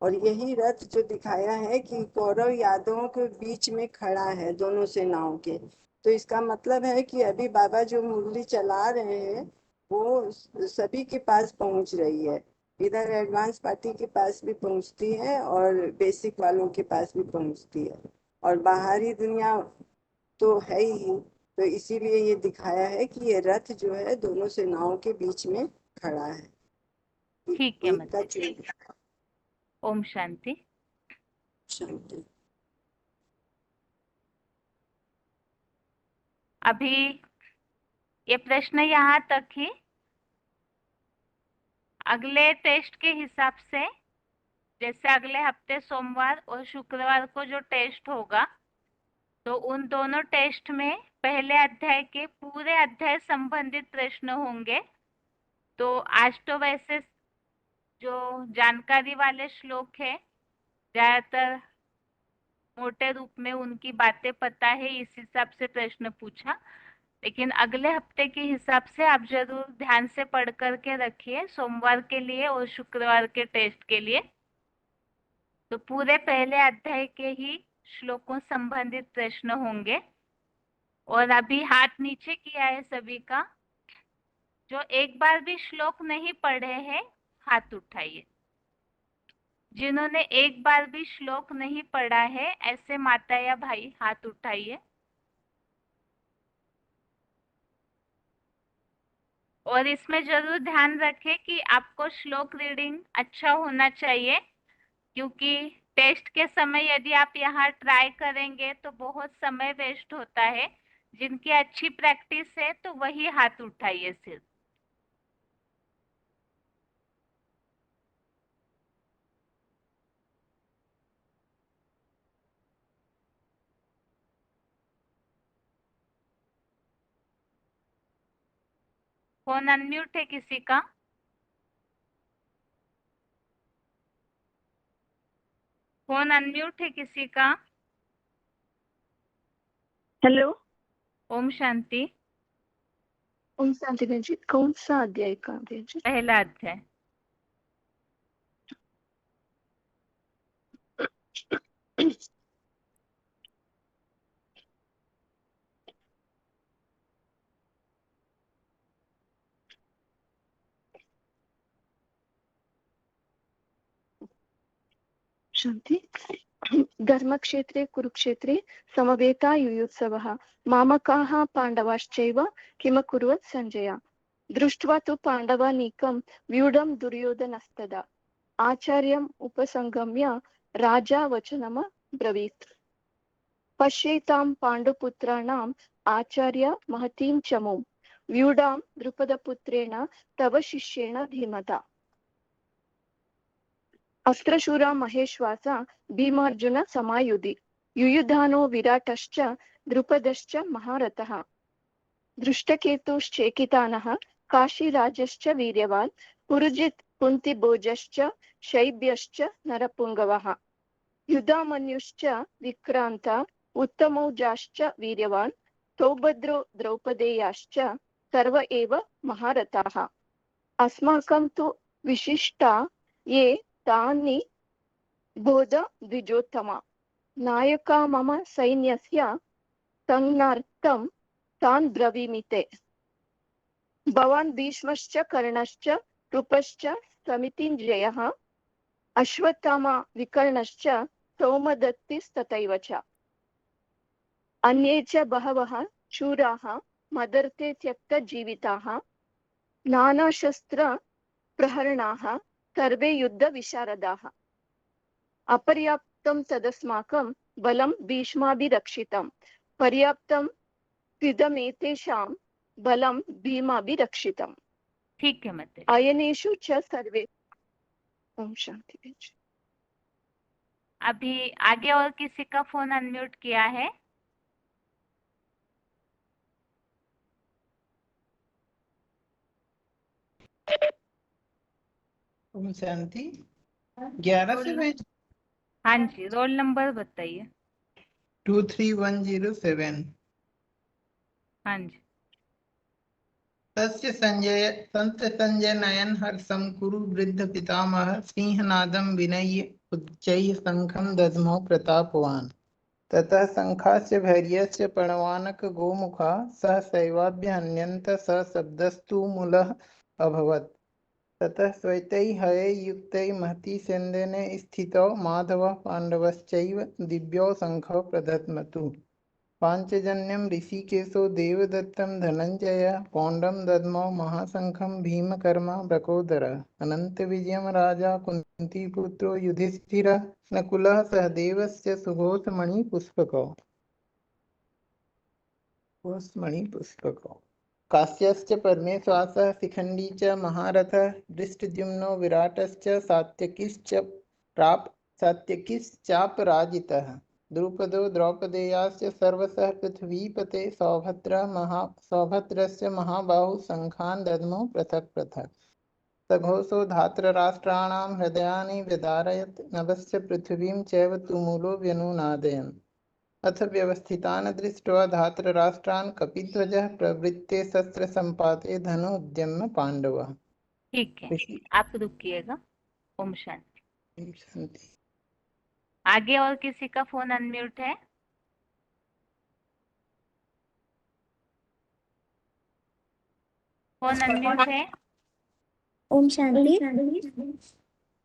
और यही रथ जो दिखाया है कि कौरव यादवों के बीच में खड़ा है दोनों सेनाओं के। तो इसका मतलब है कि अभी बाबा जो मुरली चला रहे हैं वो सभी के पास पहुंच रही है। इधर एडवांस पार्टी के पास भी पहुंचती है और बेसिक वालों के पास भी पहुंचती है, और बाहरी दुनिया तो है ही। तो इसीलिए ये दिखाया है कि ये रथ जो है दोनों सेनाओं के बीच में खड़ा है। ठीक है एक का मतलब। ओम शांति। शांति। अभी ये प्रश्न यहाँ तक ही। अगले टेस्ट के हिसाब से, जैसे अगले हफ्ते सोमवार और शुक्रवार को जो टेस्ट होगा, तो उन दोनों टेस्ट में पहले अध्याय के पूरे अध्याय संबंधित प्रश्न होंगे। तो आज तो वैसे जो जानकारी वाले श्लोक है, ज्यादातर मोटे रूप में उनकी बातें पता है, इस हिसाब से प्रश्न पूछा। लेकिन अगले हफ्ते के हिसाब से आप जरूर ध्यान से पढ़ करके रखिए, सोमवार के लिए और शुक्रवार के टेस्ट के लिए। तो पूरे पहले अध्याय के ही श्लोकों संबंधित प्रश्न होंगे। और अभी हाथ नीचे किया है सभी का। जो एक बार भी श्लोक नहीं पढ़े हैं, हाथ उठाइए। जिन्होंने एक बार भी श्लोक नहीं पढ़ा है, ऐसे माता या भाई हाथ उठाइए। और इसमें जरूर ध्यान रखें कि आपको श्लोक रीडिंग अच्छा होना चाहिए, क्योंकि टेस्ट के समय यदि आप यहाँ ट्राई करेंगे तो बहुत समय वेस्ट होता है। जिनकी अच्छी प्रैक्टिस है तो वही हाथ उठाइए सिर्फ। फोन अनम्यूट है किसी का? फोन अनम्यूट है किसी का? हेलो। ओम शांति। ओम शांति बहन जी, कौन सा अध्याय का बहन जी? पहला अध्याय। शांति। धर्मक्षेत्रे कुरुक्षेत्रे समवेतायुयुत्सवः मामकाः पाण्डवाश्चैव किमकुर्वत् सञ्जय। दृष्ट्वा तु पाण्डवानीकं व्यूढं दुर्योधनस्तदा आचार्यम् उपसंगम्य राजा वचनम् ब्रवीत्। पश्येतां पाण्डुपुत्राणाम् आचार्य महतीं चमूं व्यूढां द्रुपदपुत्रेण तव शिष्येण धीमता। अस्त्रशूरा महेश्वासा भीमार्जुन समायुधि युयुधानो विराटश्च द्रुपदश्च महारथः दृष्टकेतुश्चेकितानः काशीराजश्च वीर्यवान् पुरुजित् कुन्तिभोजश्च शैब्यश्च नरपुङ्गवः युधामन्युश्च विक्रान्ता उत्तमौजाश्च वीर्यवान् सौभद्रो द्रौपदेयाश्च सर्व एव महारथाः। अस्माकं तु विशिष्टा ये तानि बोध द्विजोत्तमा नायका मम सैन्यस्य संज्ञार्थं तान् ब्रवीमि। भवान् भीष्मश्च कर्णश्च कृपश्च समितिञ्जयः अश्वत्थामा विकर्णश्च सौमदत्तिस्तथैव च अन्ये च बहवः शूराः मदर्थे त्यक्तजीविताः नानाशस्त्र प्रहरणाः सर्वे युद्धविशारदाः। अपर्याप्तं तदस्माकं बलं भीष्माभिरक्षितं पर्याप्तं त्विदमेतेषां बलं भीमाभिरक्षितम्। ठीक है मत। अयनेषु च सर्वे। ओम शांति। अभी आगे और किसी का फोन अनम्यूट किया है? ओम शांति। 11 से मैं। हाँ जी, रोल नंबर बताइए। 23107। हाँ जी। संत संजय नयन हर्षं कुरु वृद्ध पितामह सिंहनादं विनय्य उच्चैः शंखं दद्मो प्रतापवान्। ततः शंखास्य भैर्यस्य प्रणवानक गोमुखा सह शैवाभ्यहन्यन्त स शब्दस्तु मूलः अभवत्। ततः श्वेतैः हयैः युक्तैः महती सेन्दने स्थितौ माधवः पाण्डवश्चैव दिव्यौ शंखौ प्रदध्मतु। पांचजन्यं ऋषिकेशो देवदत्तं धनञ्जयः पौण्डं दद्मौ महाशंखं भीमकर्मा वृकोदरः। अनन्तविजयं राजा कुन्तीपुत्रो युधिष्ठिरः नकुलः सहदेवस्य सुघोषमणिपुष्पकौ। काश्यश्च परमेश्वासः शिखण्डी च महारथः दृष्टद्युम्नो विराटश्च सात्यकिश्चापराजितः। द्रुपदो द्रौपदेयाश्च सर्वशः पृथ्वीपते सौभद्रस्य महाबाहु शंखान् दद्मौ पृथक् पृथक्। सघोषो धातृराष्ट्राणां हृदयानि व्यधारयत् नभस्य पृथिवीं चैव तुमुलो व्यनुनादयन् अथ व्यवस्थितान् दृष्ट्वा धातृराष्ट्रान् कपिध्वजः प्रवृत्ते शस्त्रसम्पाते धनुद्यम्य पाण्डवः। ठीक है, आप रुकिएगा। ओम शांति। शांति। आगे और किसी का फोन अनम्यूट है? फोन अनम्यूट है? ओम शांति।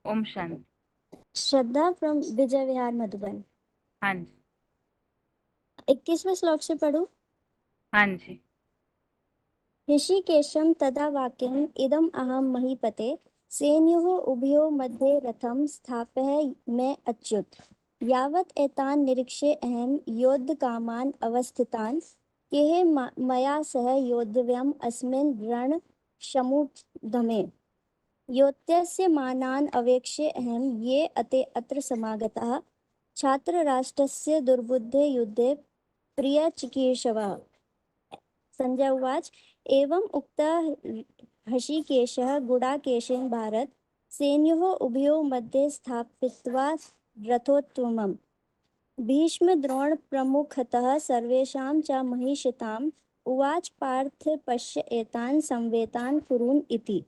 ओम शांति। श्रद्धा फ्रॉम विजय विहार मधुबन। हाँ जी। 21वें श्लोक से पढ़ूं? हाँ जी। ऋषिकेशं तदा वाक्यम् इदम् अहं महीपते सेनयोः उभयोः मध्ये रथं स्थापय मे अच्युत यावत् एतान् निरीक्ष्य अहं योद्धकामान् अवस्थितान् केह मया सह योद्धव्यम् अस्मिन् रणसमुद्यमे योत्यस्य मानान् अवेक्ष्य अहं ये अत्र समागताः छात्रराष्ट्रस्य दुर्बुद्धे युद्धे प्रियचिकीर्षवः। संजय उवाच एवम् उक्तः ऋषिकेशः गुडाकेशेन भारत सेनयोः उभयोः मध्ये स्थापित्वा रथोत्तमम् भीष्म द्रोण प्रमुखतः सर्वेषां च महिषिताम् उवाच पार्थ पश्य एतान् संवेतान् कुरून् इति।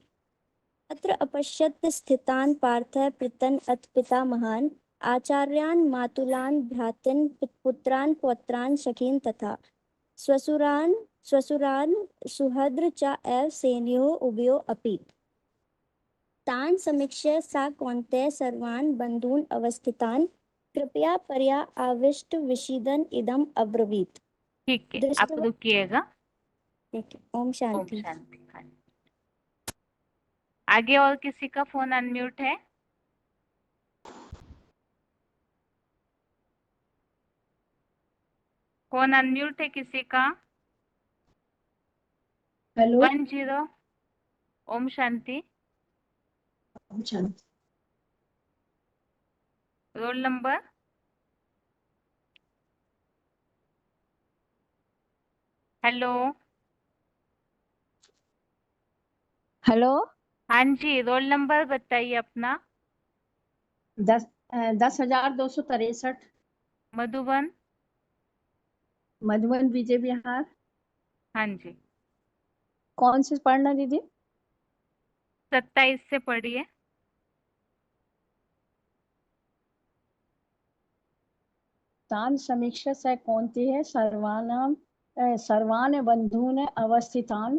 अत्र अपश्यत् स्थितान् पार्थः पृतन् अथ पितामहान् आचार्यान् मातुलान् भ्रातॄन् पुत्रान् पौत्रान् सखीन् तथा स्वसुरान् सुहद्र च एव सेनयोः उभयोः अपि। तान् समीक्ष्य सा कौन्तेय सर्वान् बन्धून् अवस्थितान् कृपया पर्या आविष्ट विषीदन् इदम् अब्रवीत्। ठीक है, आप रुकिएगा। ठीक है, ओम शांति। ओम शांति। हाँ। आगे और किसी का फोन अनम्यूट है? फोन अनम्यूट है किसी का? हेलो। 10। ओम शांति। ओम शांति। Roll number? हेलो। हेलो। हाँ जी, रोल नंबर बताइए अपना। 10,263। मधुबन। मधुबन विजय विहार। हाँ जी। कौन से पढ़ना दीदी? 27 से पढ़िए। तान समीक्षा से कौनते है सर्वान बंधून अवस्थितान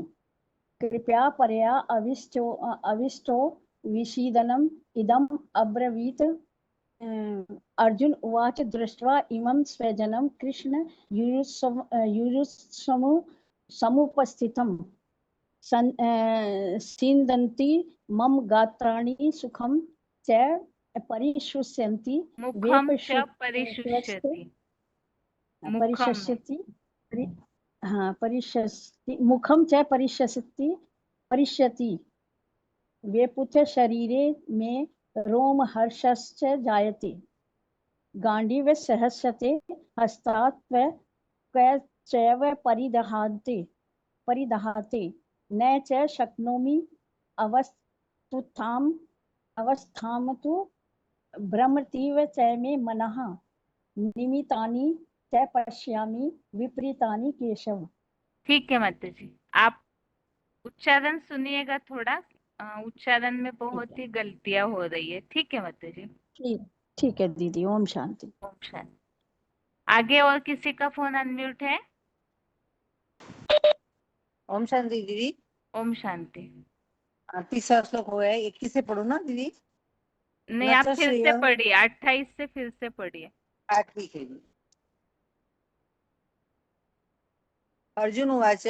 कृपया पर्या अविष्टो विषीदनम इदम अब्रवीत। अर्जुन उवाच दृष्ट्वा इमं स्वजनं कृष्ण युयुत्समु समुपस्थितं सिन्दन्ति मम गात्राणि सुखं च परिशुष्यन्ति मुखम च परिशुष्यति। परिशस्यति मुखम च परिष्यति वेपुथ शरीरे में रोमहर्षश्च जायते गांडीव सहस्यते हस्तात् चैव परिदहाते न च शक्नोमि अवस्थामतु भ्रमतीव च मे मनः निमितानि च पश्यामि विपरीतानि केशव। ठीक है माता जी, आप उच्चारण सुनिएगा थोड़ा। उच्चारण में बहुत ही गलतियां हो रही है। ठीक है माता जी। ठीक है दीदी। ओम शांति। ओम शांति। आगे और किसी का फोन अनम्यूट है? ओम शांति दीदी। ओम शांति। 30 श्लोक हुआ है, 21 से पढ़ो ना दीदी। नहीं, आप फिर से पढ़िए। 28 से फिर से पढ़िए। ठीक है जी। अर्जुन उवाच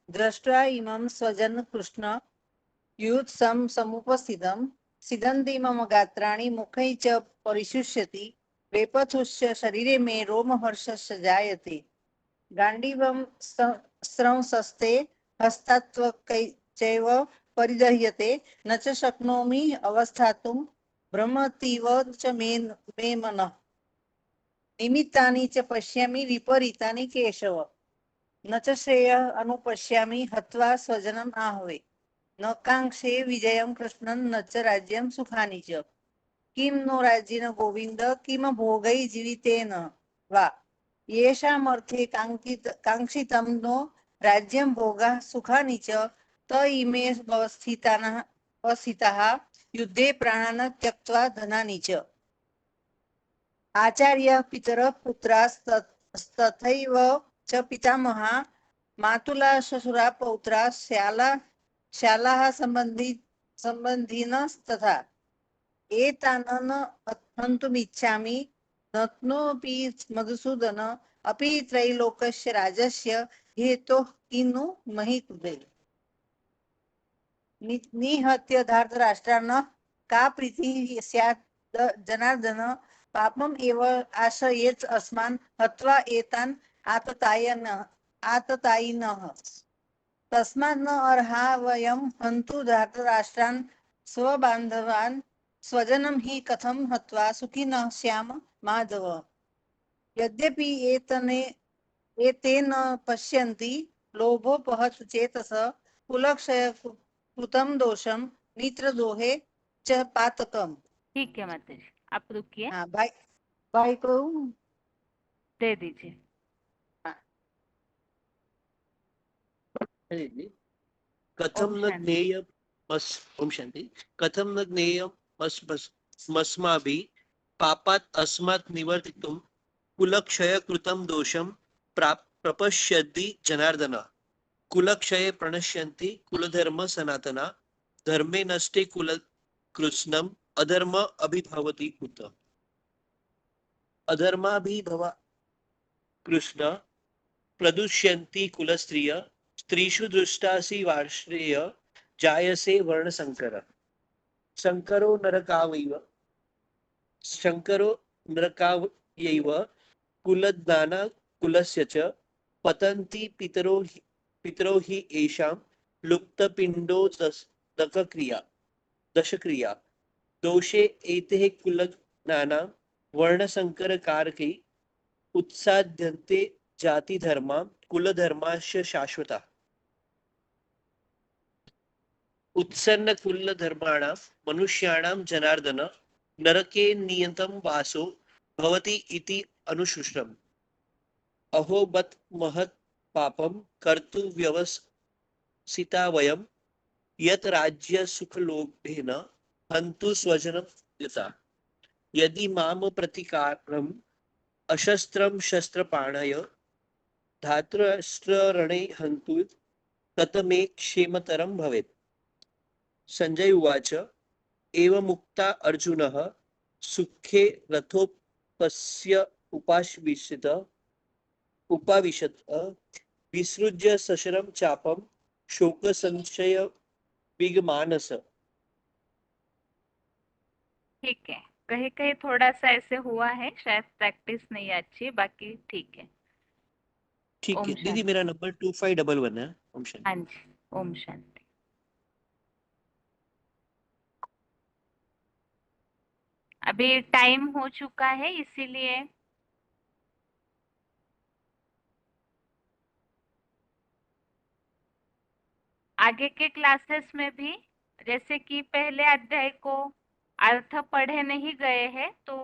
दृष्ट्वा इमं स्वजन कृष्ण युत्सं समुपस्थितं सिदन्ति मम गात्राणि मुखै च परिशुष्यति वेपथुश्च शरीरे मे रोमहर्षश्च जायते गाण्डीवं स्रंसस्ते हस्तात्वकै चैव परिदह्यते न च शक्नोमि अवस्थातुं भ्रमतीव च मे मनः निमित्तानि च पश्यामि विपरीतानि केशव न च श्रेयः अनुपश्यामि हत्वा स्वजनम् आहवे। न कांक्षे विजयं कृष्णं न च राज्यं सुखानि च किं नो राज्येन गोविन्द किम भोगै जीवितेन वा येषामर्थे काङ्क्षितं नो राज्यं भोगः सुखानि च त इमे स्थिताः युद्धे प्राणान् त्यक्त्वा धनानि च आचार्य पितर पुत्रास्तथैव च पितामहा मातुला श्वशुरा पौत्रा शालाः संबन्धिनस्तथा एतानन् हन्तुमिच्छामि नत्नोऽपि मधुसूदन अपि त्रैलोकस्य राजस्य हेतोः किनु मही कृते निहत्य धार्तराष्ट्रान् का प्रीतिः स्यात् जनार्दन पापम् एव आश्रयेत् अस्मान् हत्वा एतान् आततायिनः तस्मात् न अर्हा वयं हन्तु धार्तराष्ट्रान् स्वबान्धवान् स्वजनं हि कथं हत्वा सुखिनः स्याम माधव यद्यपि एतेन पश्यन्ति लोभोपहत चेतस कुलक्षय कृतं दोषम मित्रद्रोहे च पातकम। ठीक है माता जी, आप रुकिए। हाँ भाई को दे दीजिए। कथम न ज्ञेयम् ओम शांति। कथम न ज्ञेयम् अस्माभिः पापात् अस्मात् निवर्तितुं कुलक्षय कृतं दोषं प्रपश्यति जनार्दन कुलक्षये प्रणश्यन्ति कुलधर्म सनातना धर्मे नष्टे कुल कृष्णम अधर्म अभिभवति कुत अधर्माभिभवा कृष्ण प्रदुष्यन्ति कुलस्त्रिय स्त्रीषु दृष्टासि वार्ष्णेय जायसे वर्णशंकर शंकरो नरकावयैव कुलज्ञाना कुलस्य च पतन्ति पितरो हि येषां लुप्तपिण्डो दशक्रिया दोषे एते कुलज्ञाना वर्णशंकरकारकै उत्साद्यन्ते जातिधर्मा कुलधर्माश्च शाश्वता उत्सन्न कुलधर्माणां मनुष्याणां जनार्दन नरके नियतं वासो भवति इति अनुशुश्रम अहो बत महत् पापं कर्तु व्यवसिता वयं यत् राज्य सुखलोभेन हन्तु स्वजनं यथा यदि माम प्रतिकारम् अशस्त्रं शस्त्रपाणय धातृष्ट्ररणे हन्तु तत मे क्षेमतरं भवेत्। संजय उवाच एवमुक्ता अर्जुनः सुखे रथोपस्य उपाविशत विसृज्य सशरं चापं शोक संशय विगमानस। ठीक है, कहीं कहीं थोड़ा सा ऐसे हुआ है, शायद प्रैक्टिस नहीं अच्छी, बाकी ठीक है। ठीक ओम है दीदी, शांति। मेरा नंबर 2511 है। ओम शांति। हाँ जी, ओम शांति। अभी टाइम हो चुका है, इसीलिए आगे के क्लासेस में भी जैसे कि पहले अध्याय को अर्थ पढ़े नहीं गए हैं तो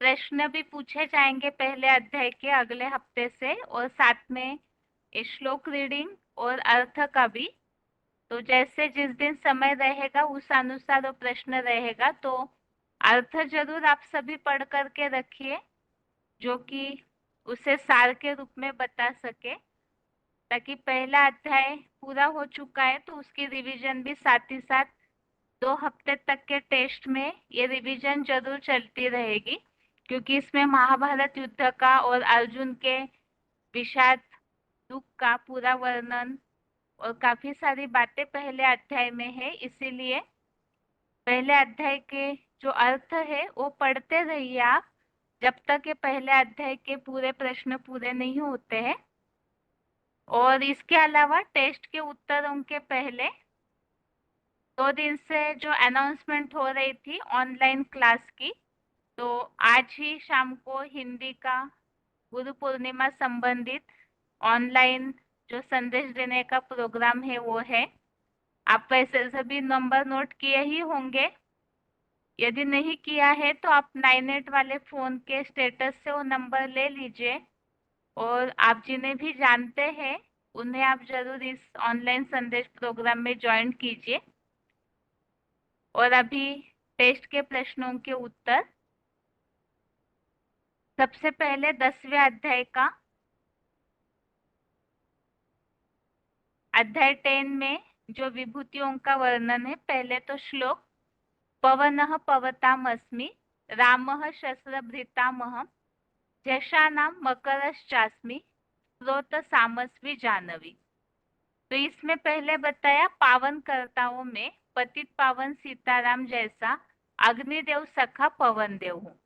प्रश्न भी पूछे जाएंगे पहले अध्याय के अगले हफ्ते से, और साथ में श्लोक रीडिंग और अर्थ का भी। तो जैसे जिस दिन समय रहेगा उस अनुसार वो प्रश्न रहेगा, तो अर्थ जरूर आप सभी पढ़ करके रखिए, जो कि उसे सार के रूप में बता सके, ताकि पहला अध्याय पूरा हो चुका है तो उसकी रिवीजन भी साथ ही साथ 2 हफ्ते तक के टेस्ट में ये रिवीजन जरूर चलती रहेगी, क्योंकि इसमें महाभारत युद्ध का और अर्जुन के विषाद दुख का पूरा वर्णन और काफी सारी बातें पहले अध्याय में है। इसीलिए पहले अध्याय के जो अर्थ है वो पढ़ते रहिए आप, जब तक ये पहले अध्याय के पूरे प्रश्न पूरे नहीं होते हैं। और इसके अलावा टेस्ट के उत्तरों के पहले 2 दिन से जो अनाउंसमेंट हो रही थी ऑनलाइन क्लास की, तो आज ही शाम को हिंदी का गुरु पूर्णिमा संबंधित ऑनलाइन जो संदेश देने का प्रोग्राम है वो है, आप वैसे सभी नंबर नोट किए ही होंगे। यदि नहीं किया है तो आप 98 वाले फोन के स्टेटस से वो नंबर ले लीजिए, और आप जिन्हें भी जानते हैं उन्हें आप जरूर इस ऑनलाइन संदेश प्रोग्राम में ज्वाइन कीजिए। और अभी टेस्ट के प्रश्नों के उत्तर। सबसे पहले 10वें अध्याय का अध्याय 10 में जो विभूतियों का वर्णन है। पहले तो श्लोक, पवनः पवतामस्मि, रामः शस्त्रभृतामहं, झषाणां मकरश्चास्मि, स्रोत सामस्वी जानवी। तो इसमें पहले बताया पावन कर्ताओं में पतित पावन सीताराम जैसा अग्निदेव सखा पवन देव हूँ।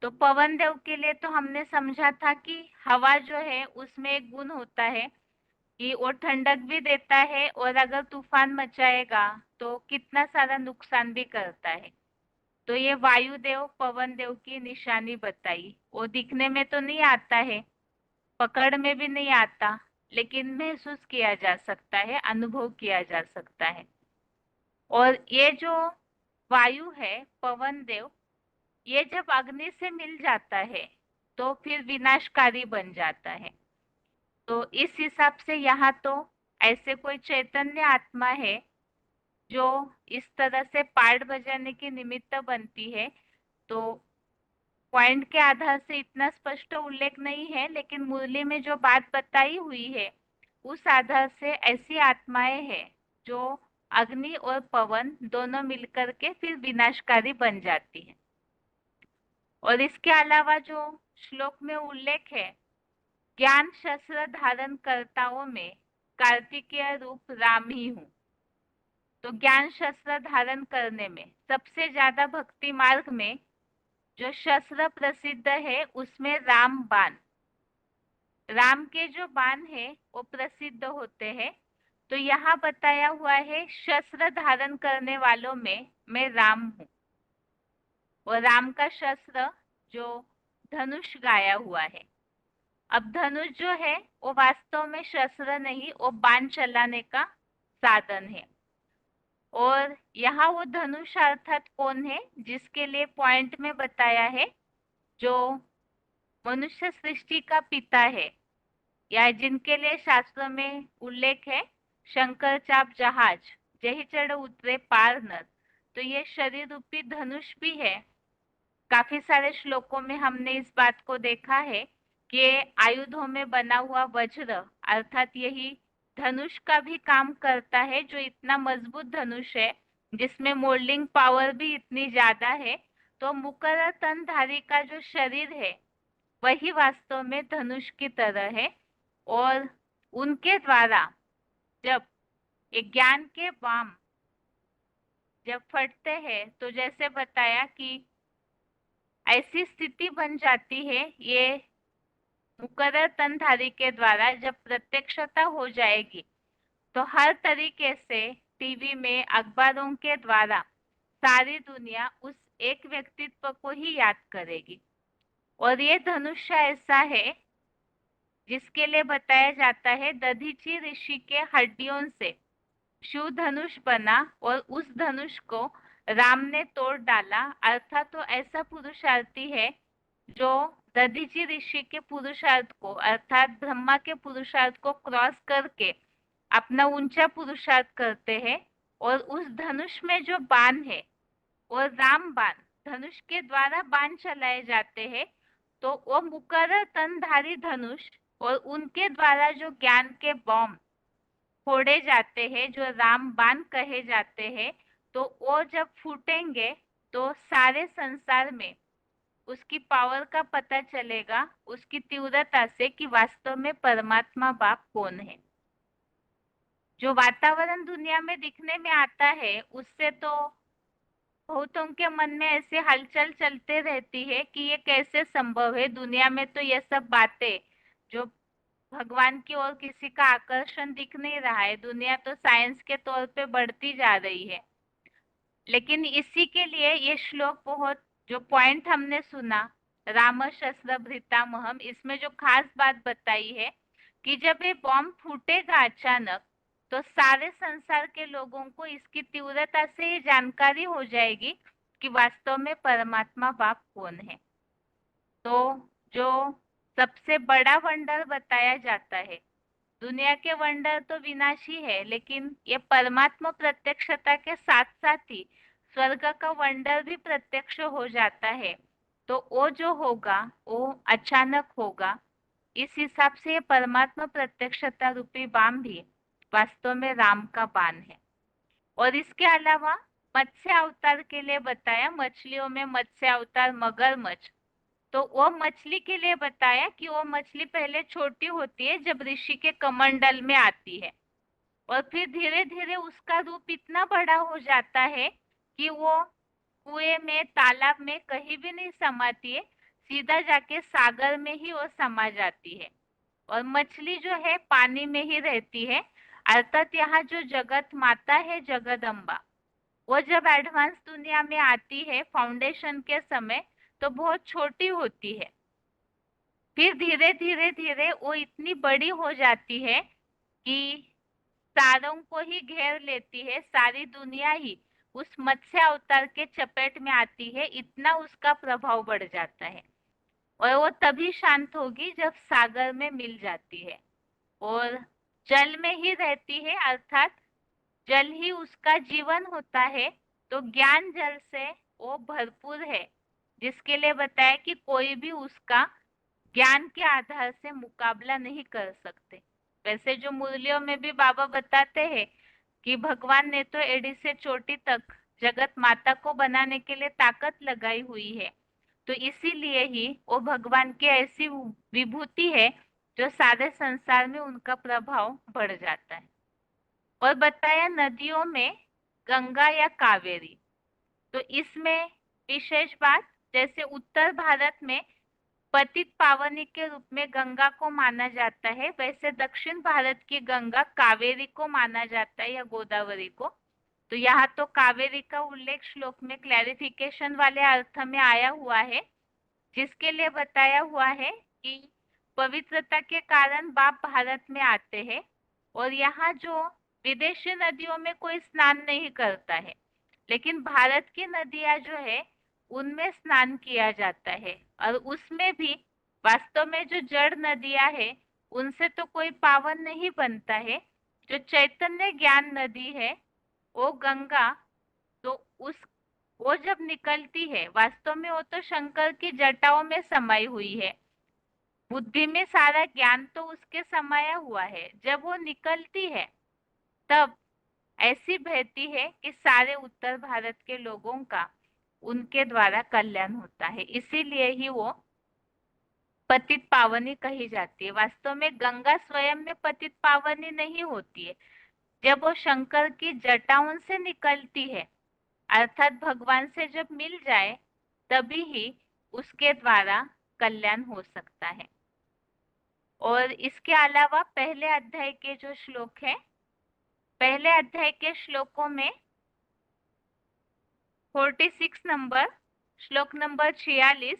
तो पवन देव के लिए तो हमने समझा था कि हवा जो है उसमें एक गुण होता है कि वो ठंडक भी देता है, और अगर तूफान मचाएगा तो कितना सारा नुकसान भी करता है। तो ये वायुदेव पवन देव की निशानी बताई। वो दिखने में तो नहीं आता है, पकड़ में भी नहीं आता, लेकिन महसूस किया जा सकता है, अनुभव किया जा सकता है। और ये जो वायु है पवन देव, ये जब अग्नि से मिल जाता है तो फिर विनाशकारी बन जाता है। तो इस हिसाब से यहाँ तो ऐसे कोई चैतन्य आत्मा है जो इस तरह से पार्ट बजाने की निमित्त बनती है। तो पॉइंट के आधार से इतना स्पष्ट उल्लेख नहीं है, लेकिन मुरली में जो बात बताई हुई है उस आधार से ऐसी आत्माएं हैं जो अग्नि और पवन दोनों मिलकर के फिर विनाशकारी बन जाती है। और इसके अलावा जो श्लोक में उल्लेख है, ज्ञान शस्त्र धारण कर्ताओं में कार्तिकेय रूप राम ही हूँ। तो ज्ञान शस्त्र धारण करने में सबसे ज्यादा भक्ति मार्ग में जो शस्त्र प्रसिद्ध है उसमें राम बाण, राम के जो बाण है वो प्रसिद्ध होते हैं। तो यहाँ बताया हुआ है शस्त्र धारण करने वालों में मैं राम हूँ। और राम का शस्त्र जो धनुष गाया हुआ है। अब धनुष जो है वो वास्तव में शस्त्र नहीं, वो बाण चलाने का साधन है। और यहाँ वो धनुष अर्थात कौन है, जिसके लिए पॉइंट में बताया है जो मनुष्य सृष्टि का पिता है, या जिनके लिए शास्त्रों में उल्लेख है शंकर चाप जहाज जही चढ़ उतरे पार नर। तो ये शरीर रूपी धनुष भी है। काफी सारे श्लोकों में हमने इस बात को देखा है कि आयुधों में बना हुआ वज्र अर्थात यही धनुष का भी काम करता है, जो इतना मजबूत धनुष है जिसमें मोल्डिंग पावर भी इतनी ज्यादा है। तो मुकर तनधारी का जो शरीर है वही वास्तव में धनुष की तरह है। और उनके द्वारा जब एक ज्ञान के बाण जब फटते हैं तो जैसे बताया कि ऐसी स्थिति बन जाती है, ये मुकर्रर तनधारी के द्वारा जब प्रत्यक्षता हो जाएगी तो हर तरीके से टीवी में अखबारों के द्वारा सारी दुनिया उस एक व्यक्तित्व को ही याद करेगी। और ये धनुष ऐसा है जिसके लिए बताया जाता है दधीची ऋषि के हड्डियों से शिव धनुष बना और उस धनुष को राम ने तोड़ डाला। अर्थात तो ऐसा पुरुषार्थी है जो दधीची ऋषि के पुरुषार्थ को अर्थात ब्रह्मा के पुरुषार्थ को क्रॉस करके अपना ऊंचा पुरुषार्थ करते हैं। और उस धनुष में जो बाण है और राम बाण, धनुष के द्वारा बाण चलाए जाते हैं। तो वो मुकर्रर तनधारी धनुष और उनके द्वारा जो ज्ञान के बॉम्ब फोड़े जाते हैं, जो राम बाण कहे जाते हैं, तो वो जब फूटेंगे तो सारे संसार में उसकी पावर का पता चलेगा, उसकी तीव्रता से कि वास्तव में परमात्मा बाप कौन है। जो वातावरण दुनिया में दिखने में आता है उससे तो बहुतों के मन में ऐसे हलचल चलते रहती है कि ये कैसे संभव है। दुनिया में तो ये सब बातें जो भगवान की ओर किसी का आकर्षण दिख नहीं रहा है, दुनिया तो साइंस के तौर पे बढ़ती जा रही है। लेकिन इसी के लिए ये श्लोक बहुत, जो पॉइंट हमने सुना राम शस्त्र भृतामहम, इसमें जो खास बात बताई है कि जब ये बॉम्ब फूटेगा अचानक तो सारे संसार के लोगों को इसकी तीव्रता से ये जानकारी हो जाएगी कि वास्तव में परमात्मा बाप कौन है। तो जो सबसे बड़ा वंडर बताया जाता है, दुनिया के वंडर तो विनाशी है, लेकिन ये परमात्मा प्रत्यक्षता के साथ साथ ही स्वर्ग का वंडर भी प्रत्यक्ष हो जाता है। तो वो जो होगा वो अचानक होगा। इस हिसाब से ये परमात्मा प्रत्यक्षता रूपी बाण भी वास्तव में राम का बाण है। और इसके अलावा मत्स्य अवतार के लिए बताया, मछलियों में मत्स्य अवतार मगरमच्छ, तो वो मछली के लिए बताया कि वो मछली पहले छोटी होती है जब ऋषि के कमंडल में आती है, और फिर धीरे धीरे उसका रूप इतना बड़ा हो जाता है कि वो कुएं में, तालाब में कहीं भी नहीं समाती है, सीधा जाके सागर में ही वो समा जाती है। और मछली जो है पानी में ही रहती है। अर्थात यहाँ जो जगत माता है, जगदम्बा, वो जब एडवांस दुनिया में आती है फाउंडेशन के समय, तो बहुत छोटी होती है। फिर धीरे धीरे धीरे वो इतनी बड़ी हो जाती है कि सारों को ही घेर लेती है, सारी दुनिया ही उस मत्स्य अवतार के चपेट में आती है, इतना उसका प्रभाव बढ़ जाता है। और वो तभी शांत होगी जब सागर में मिल जाती है और जल में ही रहती है, अर्थात जल ही उसका जीवन होता है। तो ज्ञान जल से वो भरपूर है, जिसके लिए बताया कि कोई भी उसका ज्ञान के आधार से मुकाबला नहीं कर सकते। वैसे जो मुरलियों में भी बाबा बताते हैं कि भगवान ने तो एड़ी से चोटी तक जगत माता को बनाने के लिए ताकत लगाई हुई है, तो इसीलिए ही वो भगवान की ऐसी विभूति है जो सारे संसार में उनका प्रभाव बढ़ जाता है। और बताया नदियों में गंगा या कावेरी, तो इसमें विशेष बात, जैसे उत्तर भारत में पतित पावनी के रूप में गंगा को माना जाता है, वैसे दक्षिण भारत की गंगा कावेरी को माना जाता है या गोदावरी को। तो यहाँ तो कावेरी का उल्लेख श्लोक में क्लैरिफिकेशन वाले अर्थ में आया हुआ है, जिसके लिए बताया हुआ है कि पवित्रता के कारण बाप भारत में आते हैं और यहाँ जो विदेशी नदियों में कोई स्नान नहीं करता है, लेकिन भारत की नदियां जो है उनमें स्नान किया जाता है। और उसमें भी वास्तव में जो जड़ नदियां है उनसे तो कोई पावन नहीं बनता है। जो चैतन्य ज्ञान नदी है वो गंगा, तो वो जब निकलती है, वास्तव में वो तो शंकर की जटाओं में समाई हुई है, बुद्धि में सारा ज्ञान तो उसके समाया हुआ है। जब वो निकलती है तब ऐसी बहती है कि सारे उत्तर भारत के लोगों का उनके द्वारा कल्याण होता है, इसीलिए ही वो पतित पावनी कही जाती है। वास्तव में गंगा स्वयं में पतित पावनी नहीं होती है, जब वो शंकर की जटाओं से निकलती है, अर्थात भगवान से जब मिल जाए तभी ही उसके द्वारा कल्याण हो सकता है। और इसके अलावा पहले अध्याय के जो श्लोक है, पहले अध्याय के श्लोकों में 46 नंबर, श्लोक नंबर 46,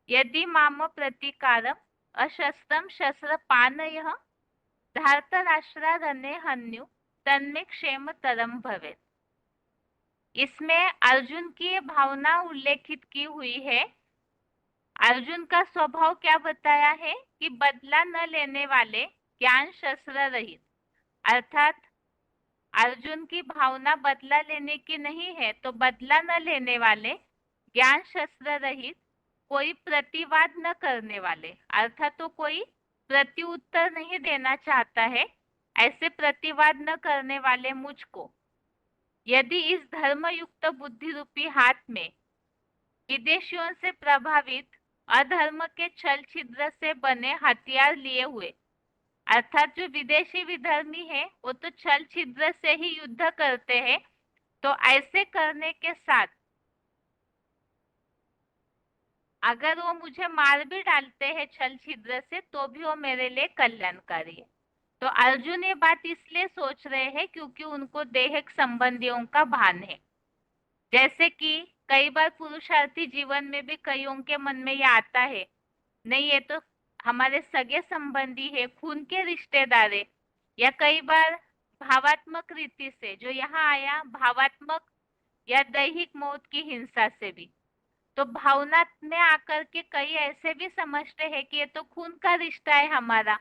यदि माम प्रतिकारम अशस्त्रम शस्त्र पानयः धार्तराष्ट्रा रणे हन्यु तन्मे क्षेम तरम भवेत्। इसमें अर्जुन की ये भावना उल्लेखित की हुई है। अर्जुन का स्वभाव क्या बताया है कि बदला न लेने वाले, ज्ञान शस्त्र रहित, अर्थात अर्जुन की भावना बदला लेने की नहीं है, तो बदला न लेने वाले, ज्ञान शस्त्र रहित, कोई प्रतिवाद न करने वाले, अर्थात तो कोई प्रत्युत्तर नहीं देना चाहता है, ऐसे प्रतिवाद न करने वाले मुझको यदि इस धर्मयुक्त बुद्धि रूपी हाथ में विदेशियों से प्रभावित अधर्म के छल छिद्र से बने हथियार लिए हुए, अर्थात जो विदेशी विधर्मी है वो तो छल छिद्र से ही युद्ध करते हैं, तो ऐसे करने के साथ अगर वो मुझे मार भी डालते हैं छल छिद्र से, तो भी वो मेरे लिए कल्याणकारी है। तो अर्जुन ये बात इसलिए सोच रहे हैं क्योंकि उनको देहिक संबंधियों का भान है। जैसे कि कई बार पुरुषार्थी जीवन में भी कईयों के मन में ये आता है, नहीं ये तो हमारे सगे संबंधी है, खून के रिश्तेदार है, या कई बार भावात्मक रीति से, जो यहाँ आया भावात्मक या दैहिक मौत की हिंसा से भी। तो भावना में आकर के कई ऐसे भी समझते हैं कि ये तो खून का रिश्ता है हमारा,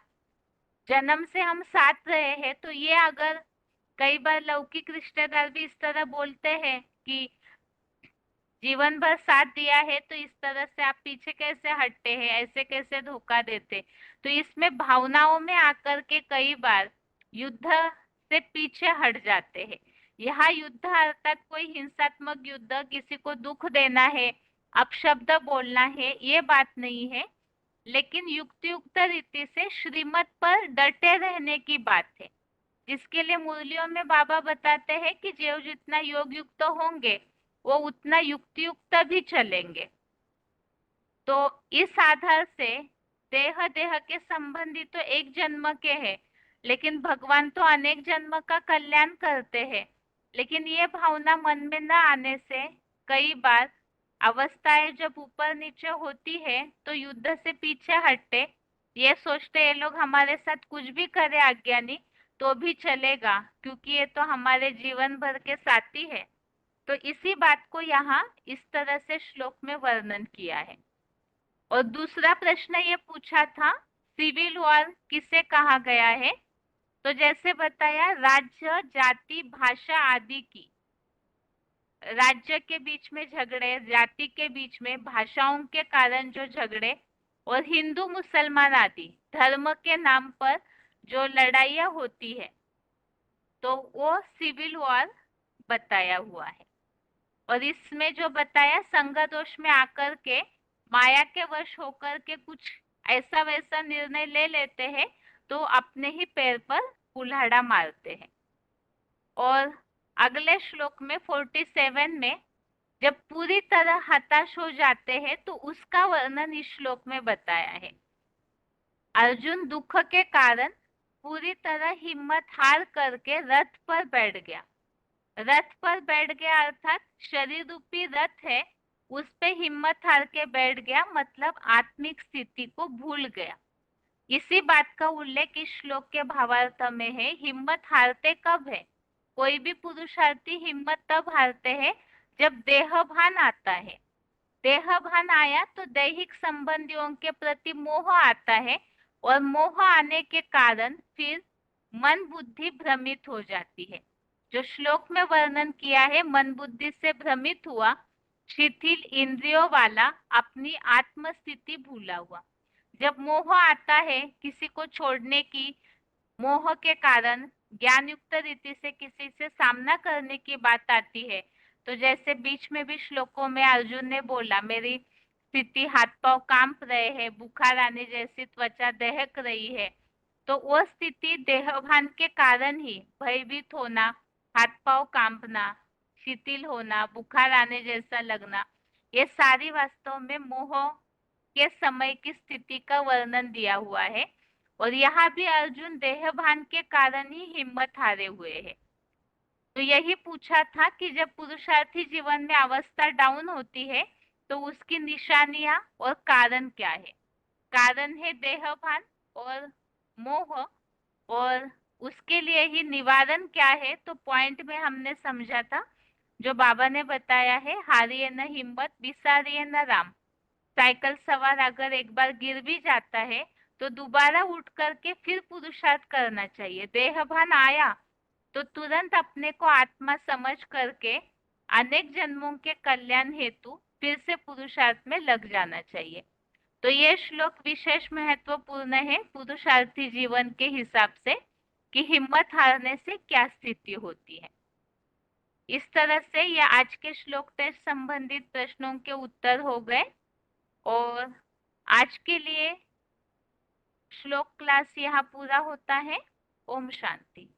जन्म से हम साथ रहे हैं। तो ये अगर कई बार लौकिक रिश्तेदार भी इस तरह बोलते हैं कि जीवन भर साथ दिया है तो इस तरह से आप पीछे कैसे हटते हैं, ऐसे कैसे धोखा देते। तो इसमें भावनाओं में आकर के कई बार युद्ध से पीछे हट जाते हैं। यहाँ युद्ध अर्थात कोई हिंसात्मक युद्ध, किसी को दुख देना है, अपशब्द बोलना है, ये बात नहीं है, लेकिन युक्त रीति से श्रीमत पर डटे रहने की बात है, जिसके लिए मुरलियों में बाबा बताते हैं कि जो जितना योग युक्त होंगे वो उतना युक्त भी चलेंगे। तो इस आधार से देह के संबंधी तो एक जन्म के हैं, लेकिन भगवान तो अनेक जन्म का कल्याण करते हैं। लेकिन ये भावना मन में न आने से कई बार अवस्थाएं जब ऊपर नीचे होती है तो युद्ध से पीछे हटते, ये सोचते ये लोग हमारे साथ कुछ भी करे अज्ञानी तो भी चलेगा, क्योंकि ये तो हमारे जीवन भर के साथी है। तो इसी बात को यहाँ इस तरह से श्लोक में वर्णन किया है। और दूसरा प्रश्न ये पूछा था सिविल वॉर किसे कहा गया है। तो जैसे बताया राज्य, जाति, भाषा आदि की, राज्य के बीच में झगड़े, जाति के बीच में, भाषाओं के कारण जो झगड़े, और हिंदू मुसलमान आदि धर्म के नाम पर जो लड़ाइयाँ होती है, तो वो सिविल वॉर बताया हुआ है। और इसमें जो बताया संग दोष में आकर के माया के वश होकर के कुछ ऐसा वैसा निर्णय ले लेते हैं तो अपने ही पैर पर कुल्हाड़ा मारते हैं। और अगले श्लोक में 47 में जब पूरी तरह हताश हो जाते हैं तो उसका वर्णन इस श्लोक में बताया है। अर्जुन दुख के कारण पूरी तरह हिम्मत हार करके रथ पर बैठ गया। रथ पर बैठ गया अर्थात शरीर रूपी रथ है, उस पे हिम्मत हार के बैठ गया, मतलब आत्मिक स्थिति को भूल गया। इसी बात का उल्लेख इस श्लोक के भावार्थ में है। हिम्मत हारते कब है? कोई भी पुरुषार्थी हिम्मत तब हारते हैं जब देहभान आता है। देहभान आया तो दैहिक संबंधियों के प्रति मोह आता है, और मोह आने के कारण फिर मन बुद्धि भ्रमित हो जाती है। जो श्लोक में वर्णन किया है, मन बुद्धि से भ्रमित हुआ, शिथिल इंद्रियों वाला, अपनी आत्म स्थिति भूला हुआ। जब मोह आता है किसी को छोड़ने की, मोह के कारण ज्ञान युक्त रीति से किसी से सामना करने की बात आती है, तो जैसे बीच में भी श्लोकों में अर्जुन ने बोला मेरी स्थिति हाथ पांव कांप रहे हैं, बुखार आने जैसी त्वचा दहक रही है, तो वो स्थिति देहभान के कारण ही भयभीत होना, हाथ पांव कांपना, शिथिल होना, बुखार आने जैसा लगना, ये सारी वास्तव में मोह के समय की स्थिति का वर्णन दिया हुआ है। और यहाँ भी अर्जुन देहभान के कारण ही हिम्मत हारे हुए हैं। तो यही पूछा था कि जब पुरुषार्थी जीवन में अवस्था डाउन होती है तो उसकी निशानियां और कारण क्या है। कारण है देहभान और मोह, और उसके लिए ही निवारण क्या है। तो पॉइंट में हमने समझा था जो बाबा ने बताया है, हारिए न हिम्मत, बिसारिए न राम। साइकिल सवार अगर एक बार गिर भी जाता है तो दोबारा उठ करके फिर पुरुषार्थ करना चाहिए। देहभान आया तो तुरंत अपने को आत्मा समझ करके अनेक जन्मों के कल्याण हेतु फिर से पुरुषार्थ में लग जाना चाहिए। तो ये श्लोक विशेष महत्वपूर्ण है पुरुषार्थी जीवन के हिसाब से कि हिम्मत हारने से क्या स्थिति होती है। इस तरह से ये आज के श्लोक से संबंधित प्रश्नों के उत्तर हो गए। और आज के लिए श्लोक क्लास यहाँ पूरा होता है। ओम शांति।